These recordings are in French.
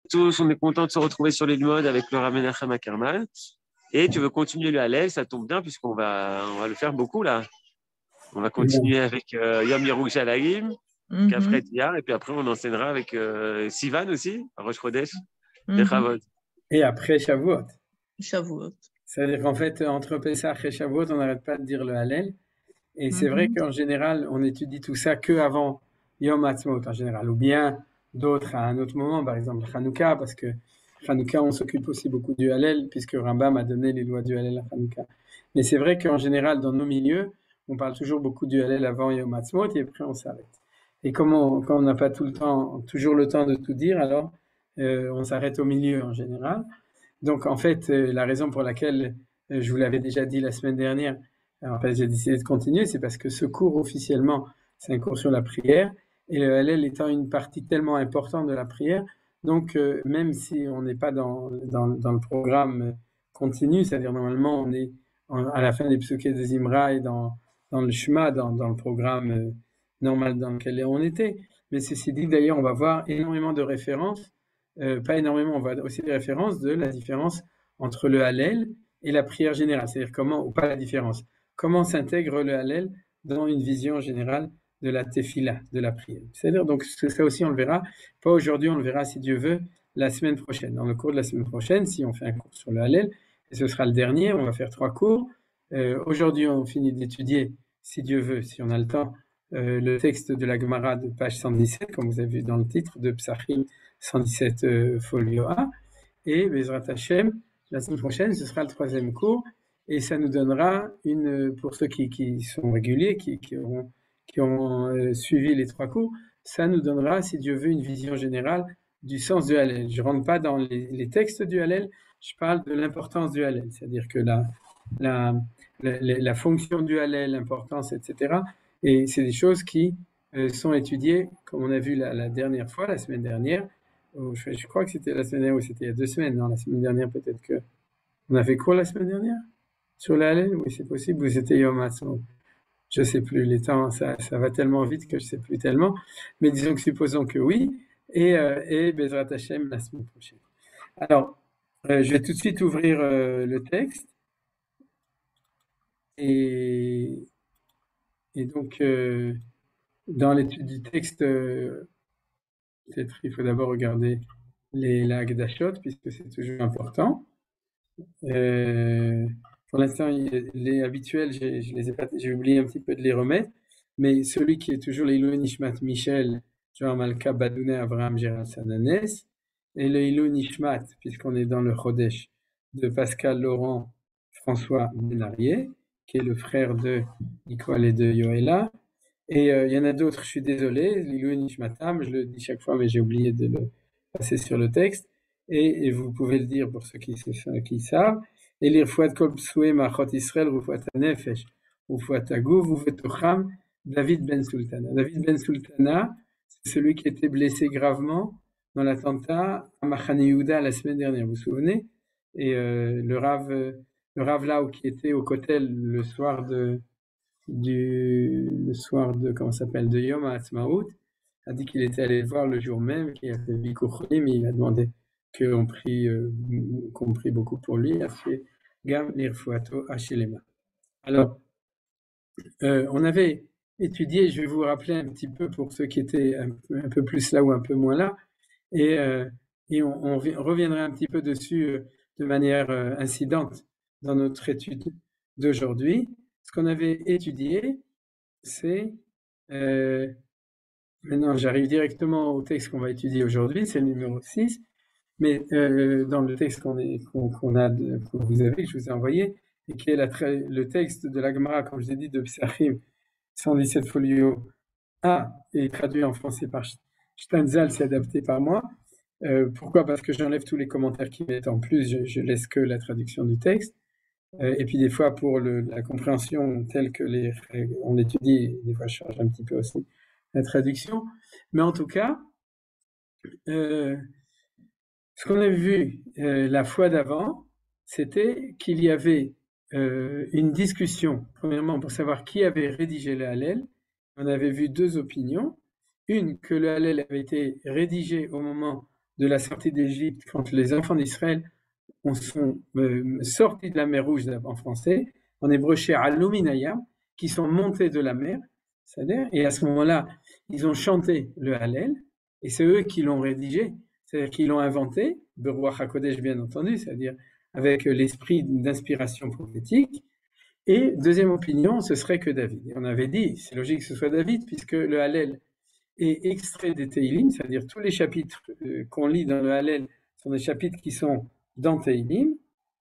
tous, on est content de se retrouver sur les modes avec le Rav Menachem Ackerman. Et tu veux continuer le Hallel, ça tombe bien puisqu'on va le faire beaucoup là. On va Bien. continuer avec Yom Yerushalayim, qu'après Mhm, Tiyar, et puis après on enchaînera avec Sivan aussi, à Rosh Chodesh, et mhm. Chavod. Et après Shavuot. Shavuot. C'est-à-dire qu'en fait, entre Pessah et Shavuot, on n'arrête pas de dire le Hallel. Et c'est vrai Mhm, qu'en général, on étudie tout ça qu'avant Yom Ha'atzmaut en général, ou bien d'autres à un autre moment, par exemple Hanouka, parce que Hanouka, on s'occupe aussi beaucoup du Hallel, puisque Rambam a donné les lois du Hallel à Hanouka. Mais c'est vrai qu'en général, dans nos milieux, on parle toujours beaucoup du Hallel avant Yom Ha'atzmaut, et après on s'arrête. Et quand on n'a pas tout le temps, toujours le temps de tout dire, alors on s'arrête au milieu en général. Donc en fait, la raison pour laquelle je vous l'avais déjà dit la semaine dernière, en fait j'ai décidé de continuer, c'est parce que ce cours officiellement, c'est un cours sur la prière, et le Hallel étant une partie tellement importante de la prière, donc même si on n'est pas dans le programme continu, c'est-à-dire normalement on est à la fin des psukés de Zimra et dans le Shema, dans le programme normal dans lequel on était, mais ceci dit d'ailleurs on va voir énormément de références, pas énormément, on va aussi des références de la différence entre le Hallel et la prière générale, c'est-à-dire comment, ou pas la différence, comment s'intègre le Hallel dans une vision générale de la tefila, de la prière. C'est-à-dire, donc ça aussi on le verra, pas aujourd'hui, on le verra si Dieu veut, la semaine prochaine. Dans le cours de la semaine prochaine, si on fait un cours sur le Hallel, et ce sera le dernier, on va faire 3 cours. Aujourd'hui, on finit d'étudier, si Dieu veut, si on a le temps, le texte de la Gemara de page 117, comme vous avez vu dans le titre de Psachim 117 folio A. Et Bezrat Hashem, la semaine prochaine, ce sera le 3e cours. Et ça nous donnera pour ceux qui sont réguliers, qui ont suivi les 3 cours, ça nous donnera, si Dieu veut, une vision générale du sens du Hallel. Je ne rentre pas dans les textes du Hallel, je parle de l'importance du Hallel, c'est-à-dire que la fonction du Hallel, l'importance, etc. Et c'est des choses qui sont étudiées, comme on a vu la dernière fois, la semaine dernière. Je crois que c'était la semaine dernière ou c'était il y a 2 semaines. Non, la semaine dernière, peut-être que. On a fait quoi la semaine dernière sur la Hallel? Oui, c'est possible. Ou c'était Yom Ha'atzmaut. Je ne sais plus. Les temps, ça va tellement vite que je ne sais plus tellement. Mais disons que supposons que oui. Et Bezrat Hashem la semaine prochaine. Alors, je vais tout de suite ouvrir le texte. Et, et donc, dans l'étude du texte, peut-être il faut d'abord regarder la Hagdashot, puisque c'est toujours important. Pour l'instant, les habituels, je les ai pas, j'ai oublié un petit peu de les remettre, mais celui qui est toujours l'Ilou Nishmat Michel, Joar Malka Badouné Abraham Gérald Sananes, et le Ilou Nishmat, puisqu'on est dans le Chodesh, de Pascal Laurent François Benarié, qui est le frère de Nicole et de Yoéla. Et il y en a d'autres, je suis désolé, l'Ilou Nishmatam, je le dis chaque fois, mais j'ai oublié de le passer sur le texte. Et vous pouvez le dire pour ceux qui savent. Et l'irfouat kol psoué machot Israël, rufouat nefesh, rufouat agouv, uvetocham, David Ben Sultana. David Ben Sultana, c'est celui qui était blessé gravement dans l'attentat à Machane Yehuda la semaine dernière, vous vous souvenez? Et le Rav Lau qui était au Kotel le soir de, comment ça s'appelle, de Yom HaAtzmaut, a dit qu'il était allé le voir le jour même, qu'il a fait Bikurim, mais il a demandé qu'on prie beaucoup pour lui, a fait Gam Lirfuato Hachelema. Alors, on avait étudié, je vais vous rappeler un petit peu pour ceux qui étaient un peu plus là ou un peu moins là, et on reviendra un petit peu dessus de manière incidente dans notre étude d'aujourd'hui. Ce qu'on avait étudié, c'est maintenant j'arrive directement au texte qu'on va étudier aujourd'hui, c'est le numéro 6, mais dans le texte que vous avez, que je vous ai envoyé, et qui est le texte de la Gemara, comme je l'ai dit, de Psachim 117 folio A, et traduit en français par Steinzal, c'est adapté par moi. Pourquoi? Parce que j'enlève tous les commentaires qui mettent en plus, je laisse que la traduction du texte. Et puis des fois, pour la compréhension telle que on étudie, des fois je change un petit peu aussi la traduction. Mais en tout cas, ce qu'on a vu la fois d'avant, c'était qu'il y avait une discussion, premièrement pour savoir qui avait rédigé le Hallel. On avait vu 2 opinions. Une, que le Hallel avait été rédigé au moment de la sortie d'Égypte, quand les enfants d'Israël sont sortis de la mer Rouge en français, en hébreu She'aluminayam, qui sont montés de la mer, c'est-à-dire, et à ce moment-là, ils ont chanté le Hallel, et c'est eux qui l'ont rédigé, c'est-à-dire qu'ils l'ont inventé, Beruach HaKodesh bien entendu, c'est-à-dire avec l'esprit d'inspiration prophétique. Et deuxième opinion, ce serait que David. Et on avait dit, c'est logique que ce soit David, puisque le Hallel est extrait des Teilim, c'est-à-dire tous les chapitres qu'on lit dans le Hallel sont des chapitres qui sont dans Teilim,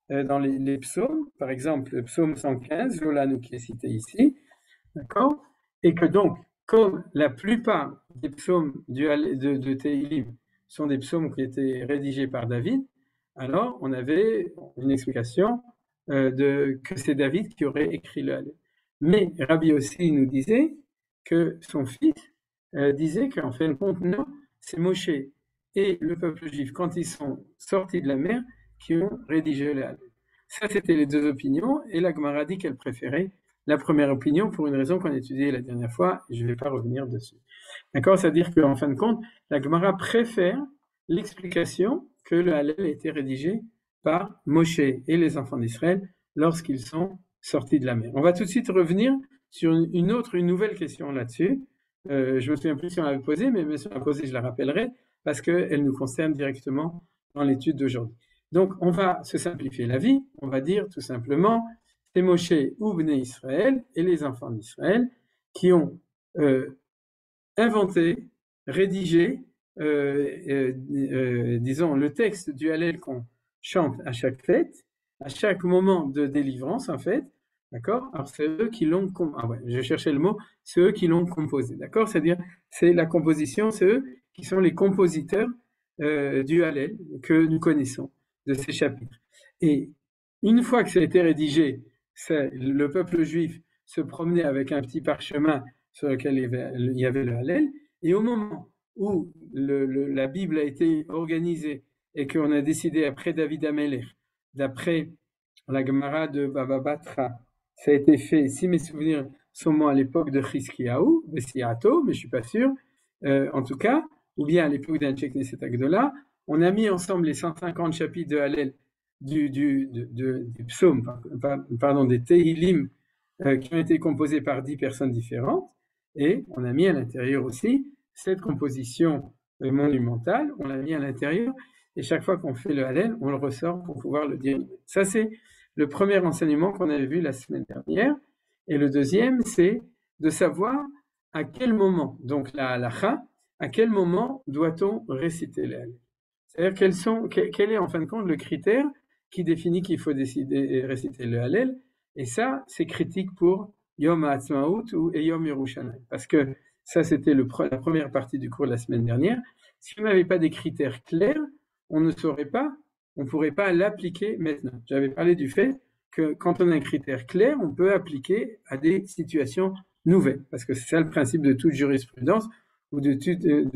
dans les psaumes, par exemple le psaume 115, Jolanu qui est cité ici, d'accord? Et que donc, comme la plupart des psaumes de Teilim sont des psaumes qui étaient rédigés par David, alors on avait une explication que c'est David qui aurait écrit le Hallel. Mais Rabbi aussi nous disait que son fils disait qu'en fin de compte, non, c'est Moshe et le peuple juif, quand ils sont sortis de la mer, qui ont rédigé le Hallel. Ça, c'était les deux opinions, et la Gemara dit qu'elle préférait la première opinion pour une raison qu'on a étudiée la dernière fois, et je ne vais pas revenir dessus. D'accord? C'est-à-dire qu'en fin de compte, la Gemara préfère l'explication que le Hallel a été rédigé par Moshe et les enfants d'Israël lorsqu'ils sont sortis de la mer. On va tout de suite revenir sur une nouvelle question là-dessus. Je me souviens plus si on l'avait posée, mais si on l'a posée, je la rappellerai, parce qu'elle nous concerne directement dans l'étude d'aujourd'hui. Donc, on va se simplifier la vie, on va dire tout simplement, c'est Moshe ou Bnei Israël et les enfants d'Israël qui ont inventé, rédigé, disons, le texte du Hallel qu'on chante à chaque fête, à chaque moment de délivrance, en fait, d'accord? Alors, c'est eux qui l'ont, je cherchais le mot, c'est eux qui l'ont composé, d'accord? C'est-à-dire, c'est la composition, c'est eux qui sont les compositeurs du Hallel que nous connaissons, de ces chapitres. Et une fois que ça a été rédigé, le peuple juif se promenait avec un petit parchemin sur lequel il y avait le Hallel, et au moment où la Bible a été organisée et qu'on a décidé après David Amelech, d'après la Gemara de Baba Batra, ça a été fait, si mes souvenirs sont bons, à l'époque de Chizkiyahu, Bessiato, mais je suis pas sûr, en tout cas, ou bien à l'époque d'Anshei Knesset Agdola, on a mis ensemble les 150 chapitres de Hallel des psaumes, pardon, des Tehillim, qui ont été composés par 10 personnes différentes, et on a mis à l'intérieur aussi cette composition monumentale, on l'a mis à l'intérieur, et chaque fois qu'on fait le Hallel, on le ressort pour pouvoir le dire. Ça, c'est le premier enseignement qu'on avait vu la semaine dernière. Et le deuxième, c'est de savoir à quel moment, donc la halacha, à quel moment doit-on réciter le Hallel. C'est-à-dire quel est en fin de compte le critère qui définit qu'il faut réciter le Hallel. Et ça, c'est critique pour Yom HaAtzmaut et Yom Yerushalayim. Parce que ça, c'était la première partie du cours de la semaine dernière. Si on n'avait pas des critères clairs, on ne saurait pas, on ne pourrait pas l'appliquer maintenant. J'avais parlé du fait que quand on a un critère clair, on peut appliquer à des situations nouvelles. Parce que c'est ça le principe de toute jurisprudence ou de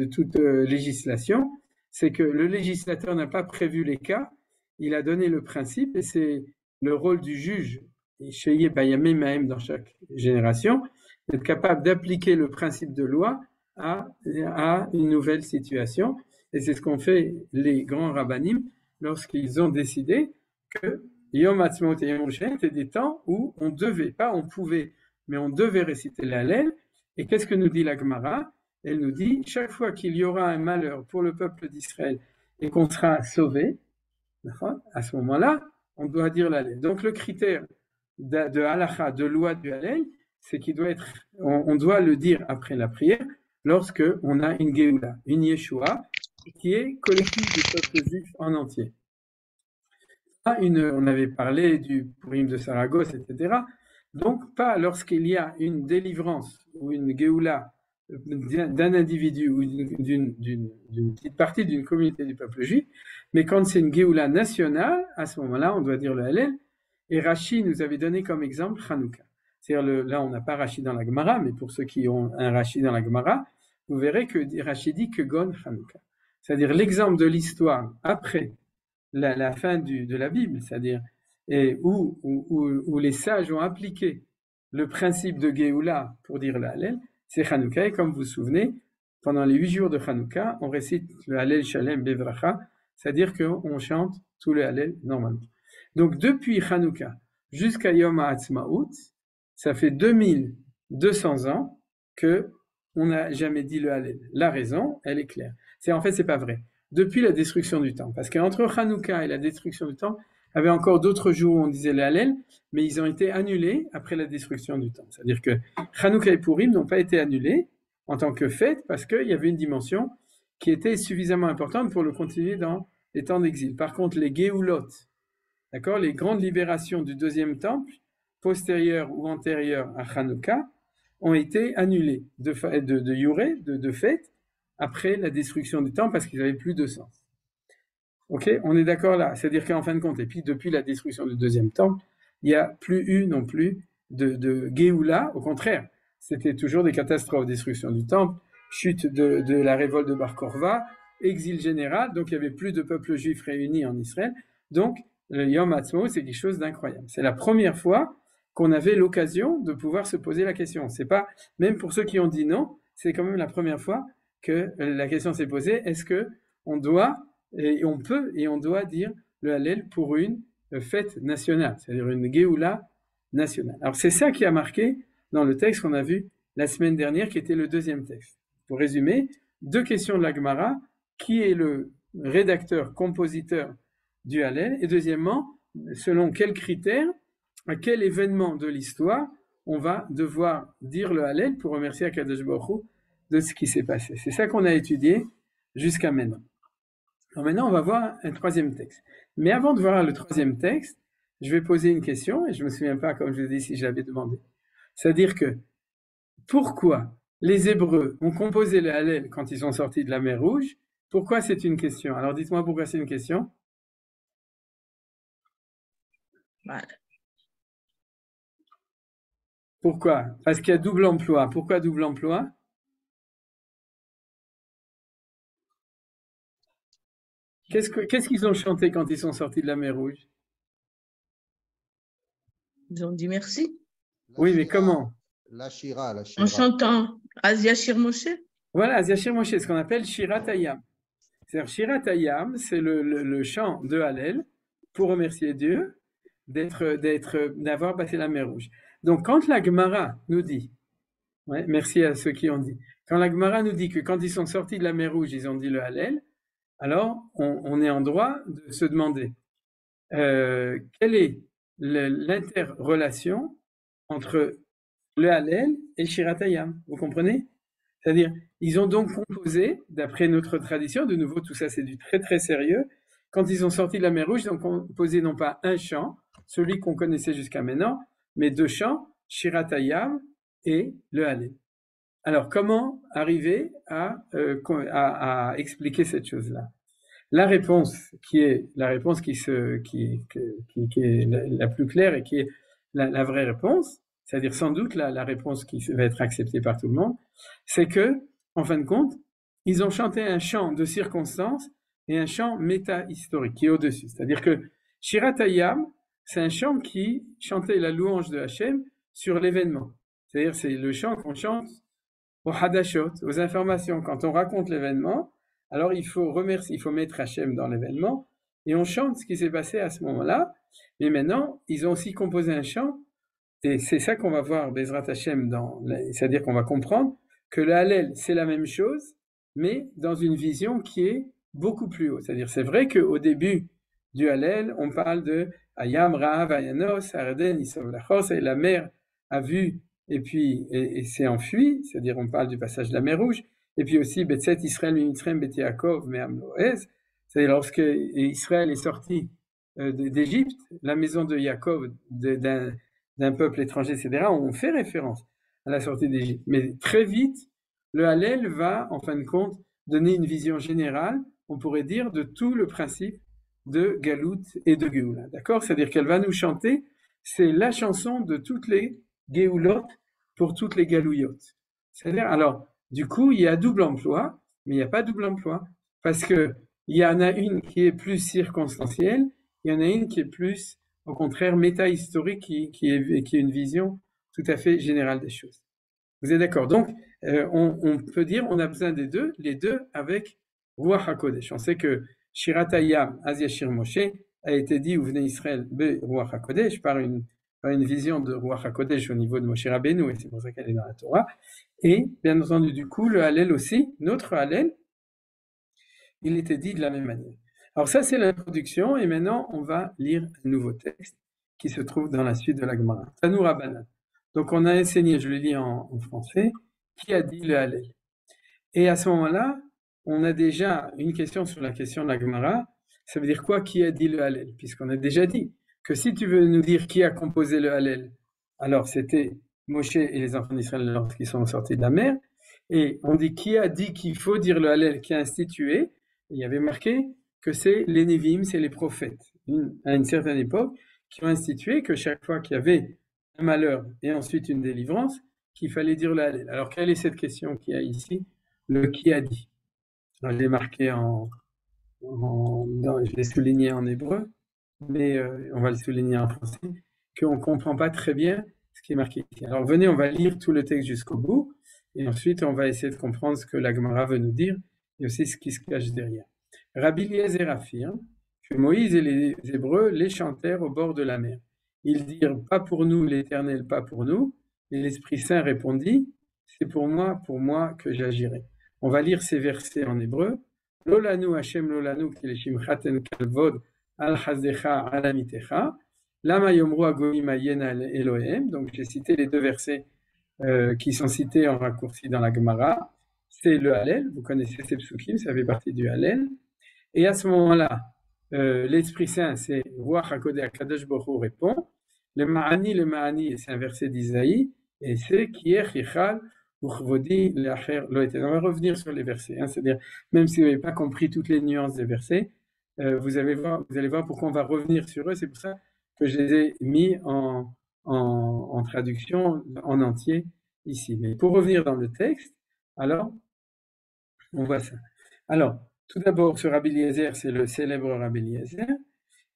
toute législation, c'est que le législateur n'a pas prévu les cas, il a donné le principe, et c'est le rôle du juge, chez Bayamé Mahem dans chaque génération, d'être capable d'appliquer le principe de loi à une nouvelle situation. Et c'est ce qu'ont fait les grands rabbanim lorsqu'ils ont décidé que Yom Ha'atzmaut et Yom Yerushalayim étaient des temps où on devait, pas on pouvait, mais on devait réciter l'Hallel. Et qu'est-ce que nous dit la Gemara? Elle nous dit, chaque fois qu'il y aura un malheur pour le peuple d'Israël et qu'on sera sauvé, à ce moment-là, on doit dire l'Hallel. Donc le critère de halacha, de loi du Hallel, c'est qu'il doit être, on doit le dire après la prière, lorsque on a une Géoula, une Yeshua, qui est collective du peuple juif en entier. On avait parlé du Purim de Saragosse, etc. Donc pas lorsqu'il y a une délivrance ou une Géoula d'un individu ou d'une petite partie d'une communauté du peuple juif, mais quand c'est une Géoula nationale, à ce moment-là, on doit dire le Hallel. Et Rashi nous avait donné comme exemple Hanouka. C'est-à-dire, là, on n'a pas Rashi dans la Gemara, mais pour ceux qui ont un Rashi dans la Gemara, vous verrez que Rashi dit que Gon Hanouka. C'est-à-dire l'exemple de l'histoire après la fin de la Bible, c'est-à-dire où les sages ont appliqué le principe de Géoula pour dire le Hallel, c'est Hanouka. Et comme vous vous souvenez, pendant les 8 jours de Hanouka, on récite le Hallel Shalem Bevracha, c'est-à-dire qu'on chante tout le Hallel normalement. Donc depuis Hanouka jusqu'à Yom HaAtzmaut, ça fait 2200 ans que on n'a jamais dit le Hallel. La raison, elle est claire. En fait, c'est pas vrai. Depuis la destruction du temple, parce qu'entre Hanouka et la destruction du temple, il y avait encore d'autres jours où on disait le Hallel, mais ils ont été annulés après la destruction du temple. C'est-à-dire que Hanouka et Purim n'ont pas été annulés en tant que fête parce qu'il y avait une dimension qui était suffisamment importante pour le continuer dans les temps d'exil. Par contre, les Géoulot, d'accord, les grandes libérations du deuxième temple, postérieures ou antérieures à Hanouka, ont été annulés de Yuré, de fait, après la destruction du temple parce qu'ils n'avaient plus de sens. Ok, on est d'accord là. C'est-à-dire qu'en fin de compte, et puis depuis la destruction du deuxième temple, il n'y a plus eu non plus de Géoula. Au contraire, c'était toujours des catastrophes, destruction du temple, chute de la révolte de Bar Korva, exil général. Donc il n'y avait plus de peuple juif réuni en Israël. Donc le Yom Ha'atzmaut, c'est quelque chose d'incroyable. C'est la première fois qu'on avait l'occasion de pouvoir se poser la question. C'est pas, même pour ceux qui ont dit non, c'est quand même la première fois que la question s'est posée, est-ce que on doit, et on peut, et on doit dire le Hallel pour une fête nationale, c'est-à-dire une Géoula nationale. Alors c'est ça qui a marqué dans le texte qu'on a vu la semaine dernière, qui était le deuxième texte. Pour résumer, 2 questions de la Gemara, qui est le rédacteur, compositeur du Hallel, et deuxièmement, selon quels critères, à quel événement de l'histoire on va devoir dire le Hallel pour remercier Akadosh Baruch Hu de ce qui s'est passé. C'est ça qu'on a étudié jusqu'à maintenant. Alors maintenant, on va voir un troisième texte. Mais avant de voir le troisième texte, je vais poser une question, et je ne me souviens pas, comme je vous dis, si je l'avais demandé. C'est-à-dire que, pourquoi les Hébreux ont composé le Hallel quand ils sont sortis de la mer Rouge? Pourquoi c'est une question? Alors dites-moi pourquoi c'est une question. Pourquoi? Parce qu'il y a double emploi. Pourquoi double emploi? Qu'est-ce qu'ils ont chanté quand ils sont sortis de la mer Rouge? Ils ont dit merci. Oui, mais comment? La Shira. En chantant Az Yashir Moshe. Voilà, Az Yashir Moshe, ce qu'on appelle Shirat Hayam. C'est-à-dire Shirat Hayam, c'est le chant de Hallel pour remercier Dieu d'avoir passé la mer Rouge. Donc quand la Gemara nous dit, merci à ceux qui ont dit, quand la Gemara nous dit que quand ils sont sortis de la mer Rouge, ils ont dit le Hallel, alors on est en droit de se demander quelle est l'interrelation entre le Hallel et Shirat Hayam. Vous comprenez? C'est-à-dire, ils ont donc composé, d'après notre tradition, de nouveau tout ça c'est du très très sérieux, quand ils sont sortis de la mer Rouge, ils ont composé non pas un chant, celui qu'on connaissait jusqu'à maintenant, mais 2 chants, Shirat Hayam et le Hallel. Alors, comment arriver à expliquer cette chose-là? La réponse qui est la réponse qui est la plus claire et qui est la vraie réponse, c'est-à-dire sans doute la réponse qui va être acceptée par tout le monde, c'est que, en fin de compte, ils ont chanté un chant de circonstance et un chant méta-historique qui est au-dessus. C'est-à-dire que Shirat Hayam, c'est un chant qui chantait la louange de Hachem sur l'événement. C'est-à-dire c'est le chant qu'on chante aux Hadashot, aux informations. Quand on raconte l'événement, alors il faut mettre Hachem dans l'événement, et on chante ce qui s'est passé à ce moment-là. Mais maintenant, ils ont aussi composé un chant, et c'est ça qu'on va voir Bezrat Hachem c'est-à-dire qu'on va comprendre que le Hallel, c'est la même chose, mais dans une vision qui est beaucoup plus haute. C'est-à-dire, c'est vrai qu'au début du Hallel, on parle de Ayam, Ra'av, Ayanos, Arden, Isov Lachos, et la mer a vu et s'est enfui, c'est-à-dire on parle du passage de la mer Rouge, et puis aussi Betset Israël Mitzrayim Bet Yaakov Me'am Loez, c'est-à-dire lorsque Israël est sorti d'Égypte, la maison de Yaakov, d'un peuple étranger, etc., on fait référence à la sortie d'Égypte. Mais très vite, le Hallel va, en fin de compte, donner une vision générale, on pourrait dire, de tout le principe de Galout et de Géoula. D'accord? C'est-à-dire qu'elle va nous chanter, c'est la chanson de toutes les Géoulot pour toutes les Galouillotes. C'est-à-dire, alors, du coup, il y a double emploi, mais il n'y a pas double emploi, parce que il y en a une qui est plus circonstancielle, il y en a une qui est plus, au contraire, méta-historique, qui est une vision tout à fait générale des choses. Vous êtes d'accord? Donc, on peut dire on a besoin des deux, les deux avec Ruach HaKodesh. On sait que Shirat Hayam, Az Yashir Moshe, a été dit, où venez Israël, be Ruach HaKodesh, par une vision de Ruach HaKodesh au niveau de Moshe Rabbeinu, et c'est pour ça qu'elle est dans la Torah. Et bien entendu, du coup, le Hallel aussi, notre Hallel, il était dit de la même manière. Alors ça, c'est l'introduction, et maintenant, on va lire un nouveau texte qui se trouve dans la suite de la Gemara. Tanu Rabbanan. Donc on a enseigné, je le lis en français, qui a dit le Hallel. Et à ce moment-là, on a déjà une question sur la question de la Gemara. Ça veut dire quoi, qui a dit le Hallel? Puisqu'on a déjà dit que si tu veux nous dire qui a composé le Hallel, alors c'était Moshe et les enfants d'Israël lorsqu'ils sont sortis de la mer. Et on dit qui a dit qu'il faut dire le Hallel, qui a institué. Il y avait marqué que c'est les Névim, c'est les prophètes, à une certaine époque, qui ont institué que chaque fois qu'il y avait un malheur et ensuite une délivrance, qu'il fallait dire le Hallel. Alors quelle est cette question qu'il y a ici? Le qui a dit. Alors, je l'ai marqué je l'ai souligné en hébreu, mais on va le souligner en français, qu'on ne comprend pas très bien ce qui est marqué ici. Alors venez, on va lire tout le texte jusqu'au bout, et ensuite on va essayer de comprendre ce que la Gemara veut nous dire, et aussi ce qui se cache derrière. Rabbi Eliezer affirme que Moïse et les Hébreux les chantèrent au bord de la mer. Ils dirent « Pas pour nous l'Éternel, pas pour nous », et l'Esprit Saint répondit « C'est pour moi que j'agirai ». On va lire ces versets en hébreu. « Lolanu Hashem lolanu kileshimchaten kalvod al chazdecha al amitecha » Lama yomru agoim ayen al Elohem. Donc j'ai cité les deux versets qui sont cités en raccourci dans la Gemara. C'est le Hallel, vous connaissez ces psukim, ça fait partie du Hallel. Et à ce moment-là, l'Esprit Saint, c'est Ruach HaKodesh, Kadosh Baruch Hu répond. Le Ma'ani, c'est un verset d'Isaïe, et c'est Kiech Yichal Uchvodi Leacher Loetel. On va revenir sur les versets, hein, c'est-à-dire, même si vous n'avez pas compris toutes les nuances des versets, vous allez voir pourquoi on va revenir sur eux. C'est pour ça que je les ai mis en traduction en entier ici. Mais pour revenir dans le texte, alors, on voit ça. Alors, tout d'abord, ce Rabbi Eliezer, c'est le célèbre Rabbi Eliezer,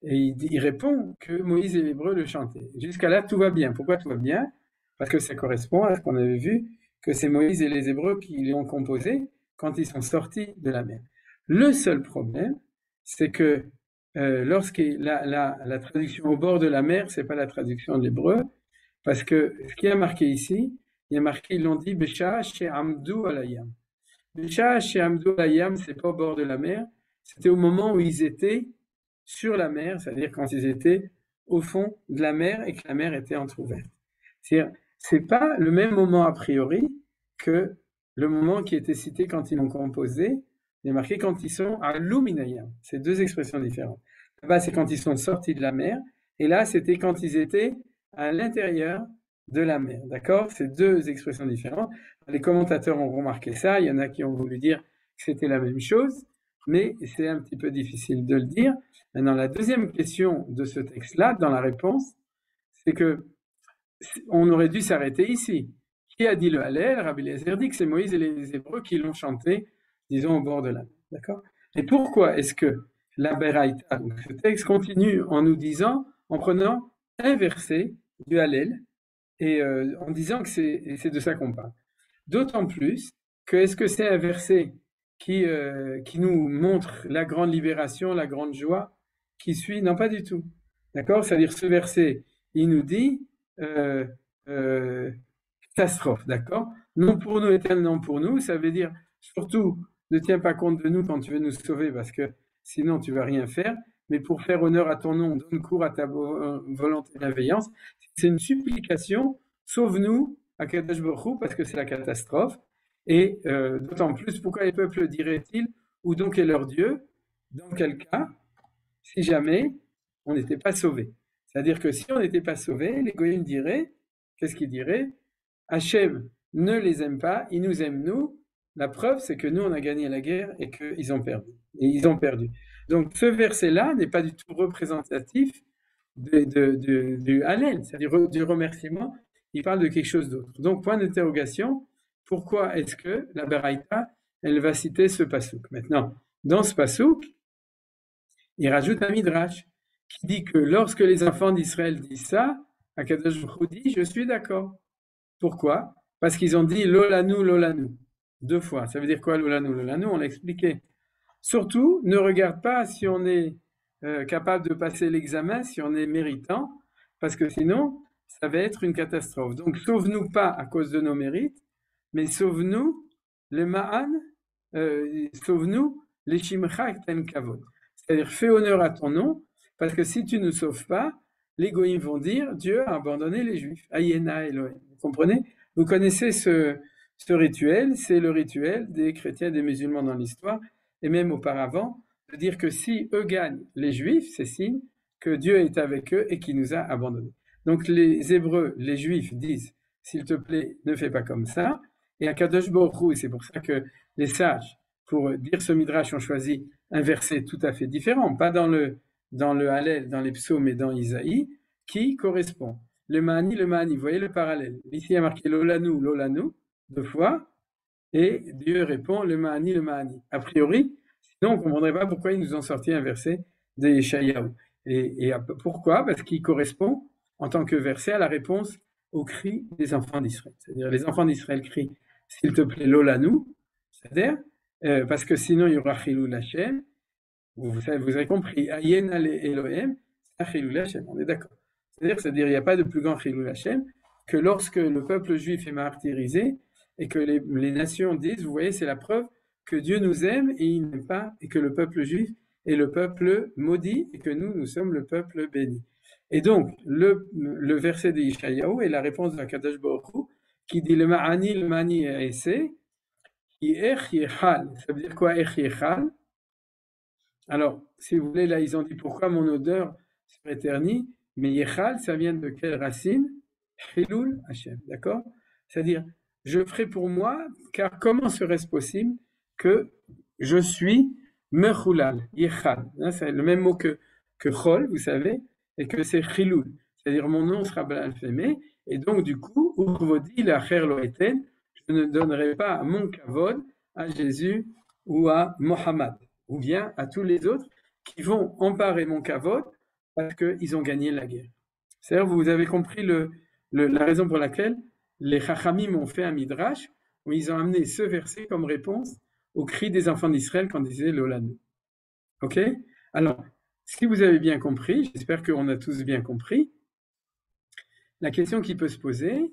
et il répond que Moïse et les Hébreux le chantaient. Jusqu'à là, tout va bien. Pourquoi tout va bien? Parce que ça correspond à ce qu'on avait vu, que c'est Moïse et les Hébreux qui l'ont composé quand ils sont sortis de la mer. Le seul problème, c'est que la traduction au bord de la mer, c'est pas la traduction de l'hébreu, parce que ce qui est marqué ici, il y a marqué, ils l'ont dit, Besha she'amdu alayam. Besha she'amdu alayam, c'est pas au bord de la mer, c'était au moment où ils étaient sur la mer, c'est-à-dire quand ils étaient au fond de la mer et que la mer était entrouverte. C'est-à-dire, c'est pas le même moment a priori que le moment qui était cité quand ils l'ont composé. Il est marqué quand ils sont à l'Uminayam. C'est deux expressions différentes. Là-bas, c'est quand ils sont sortis de la mer, et là, c'était quand ils étaient à l'intérieur de la mer. D'accord? C'est deux expressions différentes. Les commentateurs ont remarqué ça. Il y en a qui ont voulu dire que c'était la même chose, mais c'est un petit peu difficile de le dire. Maintenant, la deuxième question de ce texte-là, dans la réponse, c'est que on aurait dû s'arrêter ici. Qui a dit le Hallel? Rabbi Eliezer dit que c'est Moïse et les Hébreux qui l'ont chanté, disons, au bord de la mer. D'accord? Et pourquoi est-ce que la Beraïta, donc ce texte, continue en nous disant, en prenant un verset du Hallel, et en disant que c'est de ça qu'on parle. D'autant plus que est-ce que c'est un verset qui nous montre la grande libération, la grande joie qui suit? Non, pas du tout. D'accord? C'est-à-dire ce verset, il nous dit catastrophe, d'accord? Non pour nous, éternel, non pour nous, ça veut dire surtout ne tiens pas compte de nous quand tu veux nous sauver parce que sinon tu vas rien faire, mais pour faire honneur à ton nom, donne cours à ta volonté et bienveillance. C'est une supplication, sauve-nous à Kadosh Baruch Hu parce que c'est la catastrophe. Et d'autant plus, pourquoi les peuples diraient-ils, où donc est leur Dieu? Dans quel cas, si jamais on n'était pas sauvé? C'est-à-dire que si on n'était pas sauvé, les goyim diraient, qu'est-ce qu'ils diraient? Hachem ne les aime pas, il nous aime nous. La preuve, c'est que nous, on a gagné la guerre et qu'ils ont perdu. Et ils ont perdu. Donc ce verset-là n'est pas du tout représentatif du Hallel, c'est-à-dire du remerciement. Il parle de quelque chose d'autre. Donc point d'interrogation, pourquoi est-ce que la Beraïta, elle va citer ce pasouk? Maintenant, dans ce pasouk, il rajoute un midrash qui dit que lorsque les enfants d'Israël disent ça, Akadosh Baruch Hu dit, je suis d'accord. Pourquoi? Parce qu'ils ont dit Lolanu, Lolanu, 2 fois. Ça veut dire quoi Lolanu, Lolanu? On l'a expliqué. Surtout, ne regarde pas si on est capable de passer l'examen, si on est méritant, parce que sinon, ça va être une catastrophe. Donc, sauve-nous pas à cause de nos mérites, mais sauve-nous le ma'an, sauve-nous les shimcha ten kavod. C'est-à-dire, fais honneur à ton nom, parce que si tu ne sauves pas, les goïms vont dire Dieu a abandonné les Juifs. Ayena Elohim. Vous comprenez? Vous connaissez ce rituel, c'est le rituel des chrétiens et des musulmans dans l'histoire, et même auparavant, de dire que si eux gagnent les Juifs, c'est signe que Dieu est avec eux et qu'il nous a abandonnés. Donc les Hébreux, les Juifs disent, s'il te plaît, ne fais pas comme ça. Et à Kadosh Baruch Hu, et c'est pour ça que les sages, pour dire ce midrash, ont choisi un verset tout à fait différent, pas dans le Hallel, dans les psaumes et dans Isaïe, qui correspond. Le Ma'ani, vous voyez le parallèle. Ici, il y a marqué Lolanu, Lolanu, 2 fois, et Dieu répond le Ma'ani. A priori, sinon on ne comprendrait pas pourquoi ils nous ont sorti un verset de Yeshayahu. Et pourquoi? Parce qu'il correspond en tant que verset à la réponse au cri des enfants d'Israël. C'est-à-dire les enfants d'Israël crient s'il te plaît Lolanu, c'est-à-dire parce que sinon il y aura Chilul Hashem. Vous avez compris, Ayen ale Elohim, c'est Chilul Hashem, on est d'accord. C'est-à-dire il n'y a pas de plus grand Chilul Hashem que lorsque le peuple juif est martyrisé et que les nations disent, vous voyez, c'est la preuve que Dieu nous aime et il n'aime pas, et que le peuple juif est le peuple maudit et que nous sommes le peuple béni. Et donc, le verset de Yeshayahu est la réponse de Kadosh Baruch Hu qui dit le ma'ani ese, ech yechal. Ça veut dire quoi, ech yechal? Alors, si vous voulez, là, ils ont dit pourquoi mon odeur serait ternie, mais yechal, ça vient de quelle racine? Chilul Hashem, d'accord? C'est-à-dire, je ferai pour moi, car comment serait-ce possible que je suis mechulal, yechal? C'est le même mot que chol, vous savez, et que c'est chilul. C'est-à-dire, mon nom sera blasphémé, et donc, du coup, urvodi l'acher lo eten, je ne donnerai pas mon kavod à Jésus ou à Mohammed, ou bien à tous les autres qui vont emparer mon kavod parce qu'ils ont gagné la guerre. C'est-à-dire, vous avez compris la raison pour laquelle les Chachamim ont fait un midrash où ils ont amené ce verset comme réponse au cri des enfants d'Israël quand ils disaient Lolanu. Ok? Alors, si vous avez bien compris, j'espère qu'on a tous bien compris, la question qui peut se poser,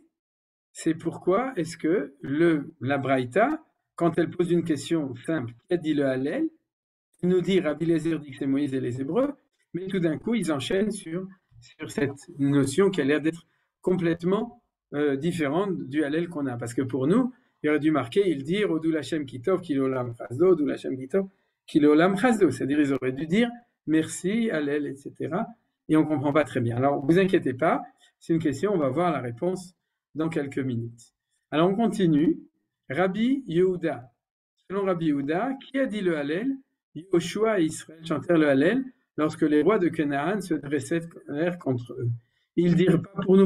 c'est pourquoi est-ce que la Braïta, quand elle pose une question simple, qui a dit le Hallel, il nous dit, Rabbi Eliezer dit que c'est Moïse et les Hébreux, mais tout d'un coup, ils enchaînent sur cette notion qui a l'air d'être complètement différente du Hallel qu'on a. Parce que pour nous, il aurait dû marquer, il dit, Odou Lachem Kitov, Kilolam Chazdo, Odou Lachem Kitov, Kilolam Chazdo. C'est-à-dire, ils auraient dû dire merci, Hallel, etc. Et on ne comprend pas très bien. Alors, vous inquiétez pas, c'est une question, on va voir la réponse dans quelques minutes. Alors, on continue. Rabbi Yehuda. Selon Rabbi Yehuda, qui a dit le Hallel? Yoshua et Israël chantèrent le Hallel lorsque les rois de Canaan se dressèrent contre eux. Ils dirent pas pour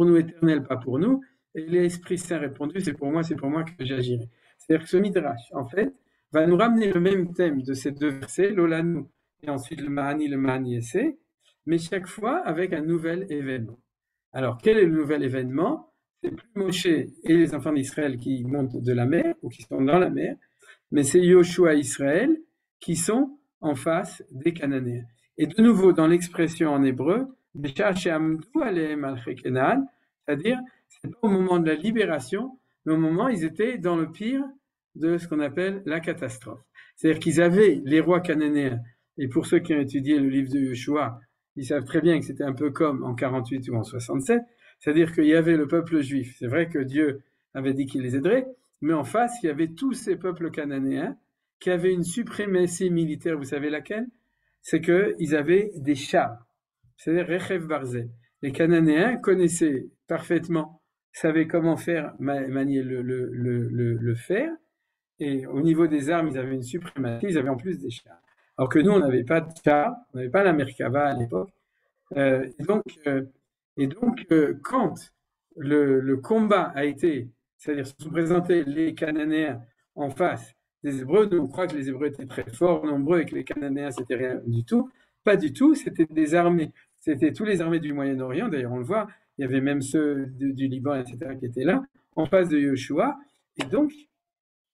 nous éternel, pas pour nous. Et l'Esprit Saint répondit, c'est pour moi que j'agirai. C'est-à-dire que ce midrash, en fait, va nous ramener le même thème de ces 2 versets, l'Olanu et ensuite le Ma'ani Ese, mais chaque fois avec un nouvel événement. Alors, quel est le nouvel événement? C'est plus Moshe et les enfants d'Israël qui montent de la mer, ou qui sont dans la mer, mais c'est Yoshua et Israël qui sont en face des Cananéens. Et de nouveau, dans l'expression en hébreu, c'est-à-dire, c'est pas au moment de la libération, mais au moment où ils étaient dans le pire de ce qu'on appelle la catastrophe. C'est-à-dire qu'ils avaient les rois cananéens, et pour ceux qui ont étudié le livre de Yoshua, ils savent très bien que c'était un peu comme en 48 ou en 67, c'est-à-dire qu'il y avait le peuple juif. C'est vrai que Dieu avait dit qu'il les aiderait, mais en face, il y avait tous ces peuples cananéens qui avaient une suprématie militaire, vous savez laquelle? C'est qu'ils avaient des chars, c'est-à-dire Rechev Barzel. Les Cananéens connaissaient parfaitement, savaient comment manier le fer, et au niveau des armes, ils avaient une suprématie, ils avaient en plus des chars. Alors que nous, on n'avait pas de chars, on n'avait pas la Merkava à l'époque. Et donc, quand le combat a été, c'est-à-dire se sont présentés les Cananéens en face des Hébreux, nous on croit que les Hébreux étaient très forts, nombreux, et que les Cananéens c'était rien du tout. Pas du tout, c'était des armées, c'était tous les armées du Moyen-Orient, d'ailleurs on le voit, il y avait même ceux du Liban, etc., qui étaient là, en face de Yoshua, et donc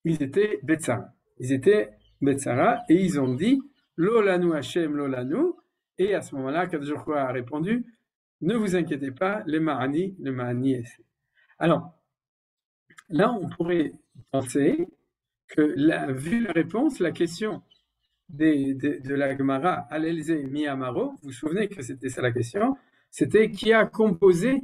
ils étaient Betsara. Ils étaient Betsara, et ils ont dit Lo lanu Hashem, lo lanu, et à ce moment-là, Kadosh Baruch Hu a répondu ne vous inquiétez pas, le Ma'ani est. Alors, là, on pourrait penser que, vu la réponse, la question de la Gemara, Alelze Miyamaro, vous vous souvenez que c'était ça la question, c'était qui a composé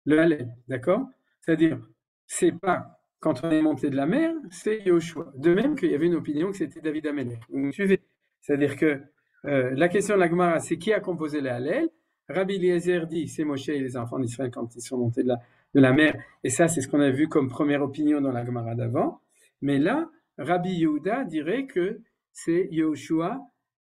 le Hallel, d'accord? C'est-à-dire, c'est pas quand on est monté de la mer, c'est Yoshua. De même qu'il y avait une opinion que c'était David Amelech. Vous me suivez? C'est-à-dire que la question de la Gemara, c'est qui a composé le Hallel? Rabbi Eliezer dit, c'est Moshe et les enfants d'Israël quand ils sont montés de la mer. Et ça, c'est ce qu'on a vu comme première opinion dans la Gemara d'avant. Mais là, Rabbi Yehuda dirait que c'est Yoshua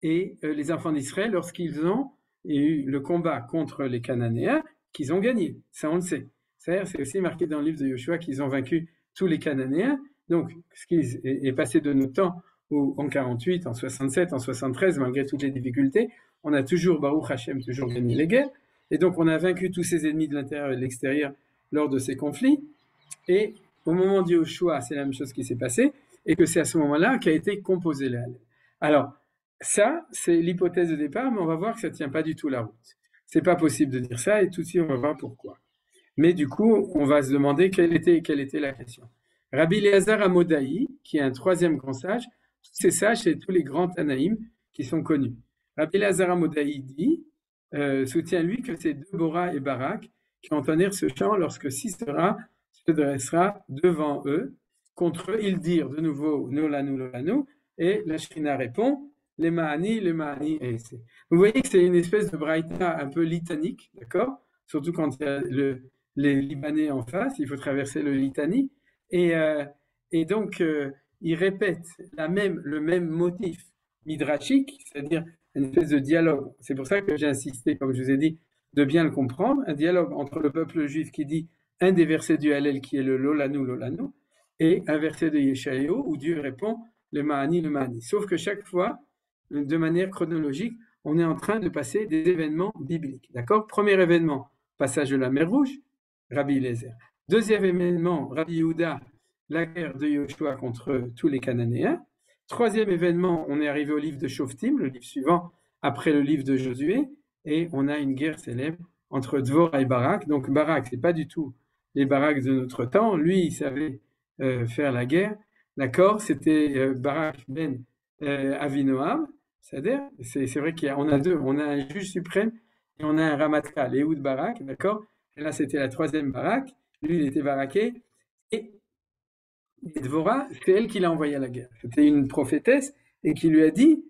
et les enfants d'Israël lorsqu'ils ont eu le combat contre les Cananéens, qu'ils ont gagné. Ça, on le sait. C'est aussi marqué dans le livre de Yoshua qu'ils ont vaincu tous les Cananéens. Donc, ce qui est passé de notre temps, où en 48, en 67, en 73, malgré toutes les difficultés, on a toujours, Baruch Hashem, toujours gagné les guerres. Et donc, on a vaincu tous ces ennemis de l'intérieur et de l'extérieur lors de ces conflits. Et au moment de Yoshua, c'est la même chose qui s'est passée, et que c'est à ce moment-là qu'a été composé le Hallel. Alors, ça, c'est l'hypothèse de départ, mais on va voir que ça ne tient pas du tout la route. C'est pas possible de dire ça, et tout de suite, on va voir pourquoi. Mais du coup, on va se demander quelle était la question. Rabbi Eliezer Amodaï, qui est un troisième grand sage, tous ces sages, c'est tous les grands Tanaïm qui sont connus. Rabbi Eliezer Amodaï dit, soutient lui que c'est Deborah et Barak qui entonnèrent ce chant lorsque Sisera se dressera devant eux. Contre eux, ils dirent de nouveau Nolanu, Nolanu, et la Shrina répond les Ma'ani, et c'est. Vous voyez que c'est une espèce de braïta un peu litanique, d'accord? Surtout quand il y a les Libanais en face, il faut traverser le litanie. Et donc, ils répètent le même motif midrashique, c'est-à-dire une espèce de dialogue. C'est pour ça que j'ai insisté, comme je vous ai dit, de bien le comprendre, un dialogue entre le peuple juif qui dit un des versets du Hallel qui est le Lolanu, Lolanu, et un verset de Yeshayahu où Dieu répond le Ma'ani, le Ma'ani. Sauf que chaque fois, de manière chronologique, on est en train de passer des événements bibliques. D'accord? Premier événement, passage de la mer Rouge, Rabbi Eliezer. Deuxième événement, Rabbi Yehuda, la guerre de Yoshua contre tous les Cananéens. Troisième événement, on est arrivé au livre de Shoftim, le livre suivant après le livre de Josué, et on a une guerre célèbre entre Dvorah et Barak. Donc Barak, c'est pas du tout les Baraks de notre temps. Lui, il savait faire la guerre. D'accord? C'était Barak ben Avinoam. C'est-à-dire, c'est vrai qu'on a deux. On a un juge suprême et on a un Ramatkal, Ehud Barak. D'accord? Et là, c'était la troisième Barak. Lui, il était baraqué. Et Dvorah, c'est elle qui l'a envoyé à la guerre. C'était une prophétesse et qui lui a dit,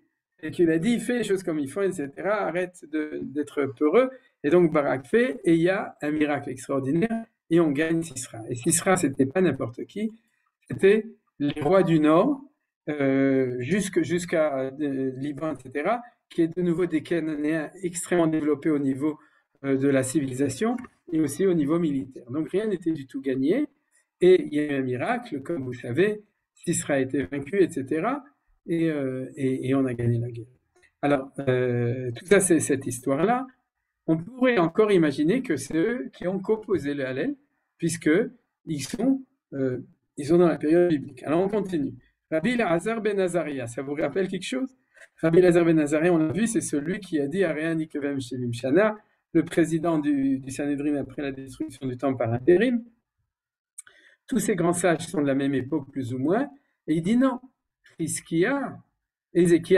fais les choses comme il faut, etc. Arrête d'être peureux. Et donc Barak fait, et il y a un miracle extraordinaire, et on gagne Sisra. Et Sisra, c'était pas n'importe qui, c'était les rois du Nord, jusqu'à Liban, etc., qui est de nouveau des Cananéens extrêmement développés au niveau de la civilisation et aussi au niveau militaire. Donc rien n'était du tout gagné. Et il y a eu un miracle, comme vous savez, Sisra a été vaincu, etc. Et on a gagné la guerre. Alors, tout ça, c'est cette histoire-là. On pourrait encore imaginer que c'est eux qui ont composé le Hallel, puisqu'ils sont dans la période biblique. Alors, on continue. Rabbi Elazar ben Azaria, ça vous rappelle quelque chose? Rabbi Elazar ben Azaria, on l'a vu, c'est celui qui a dit Aréa Nikevem Shevim Shana, le président du Sanhédrin après la destruction du temple par intérim. Tous ces grands sages sont de la même époque, plus ou moins, et il dit non. Ézéchias,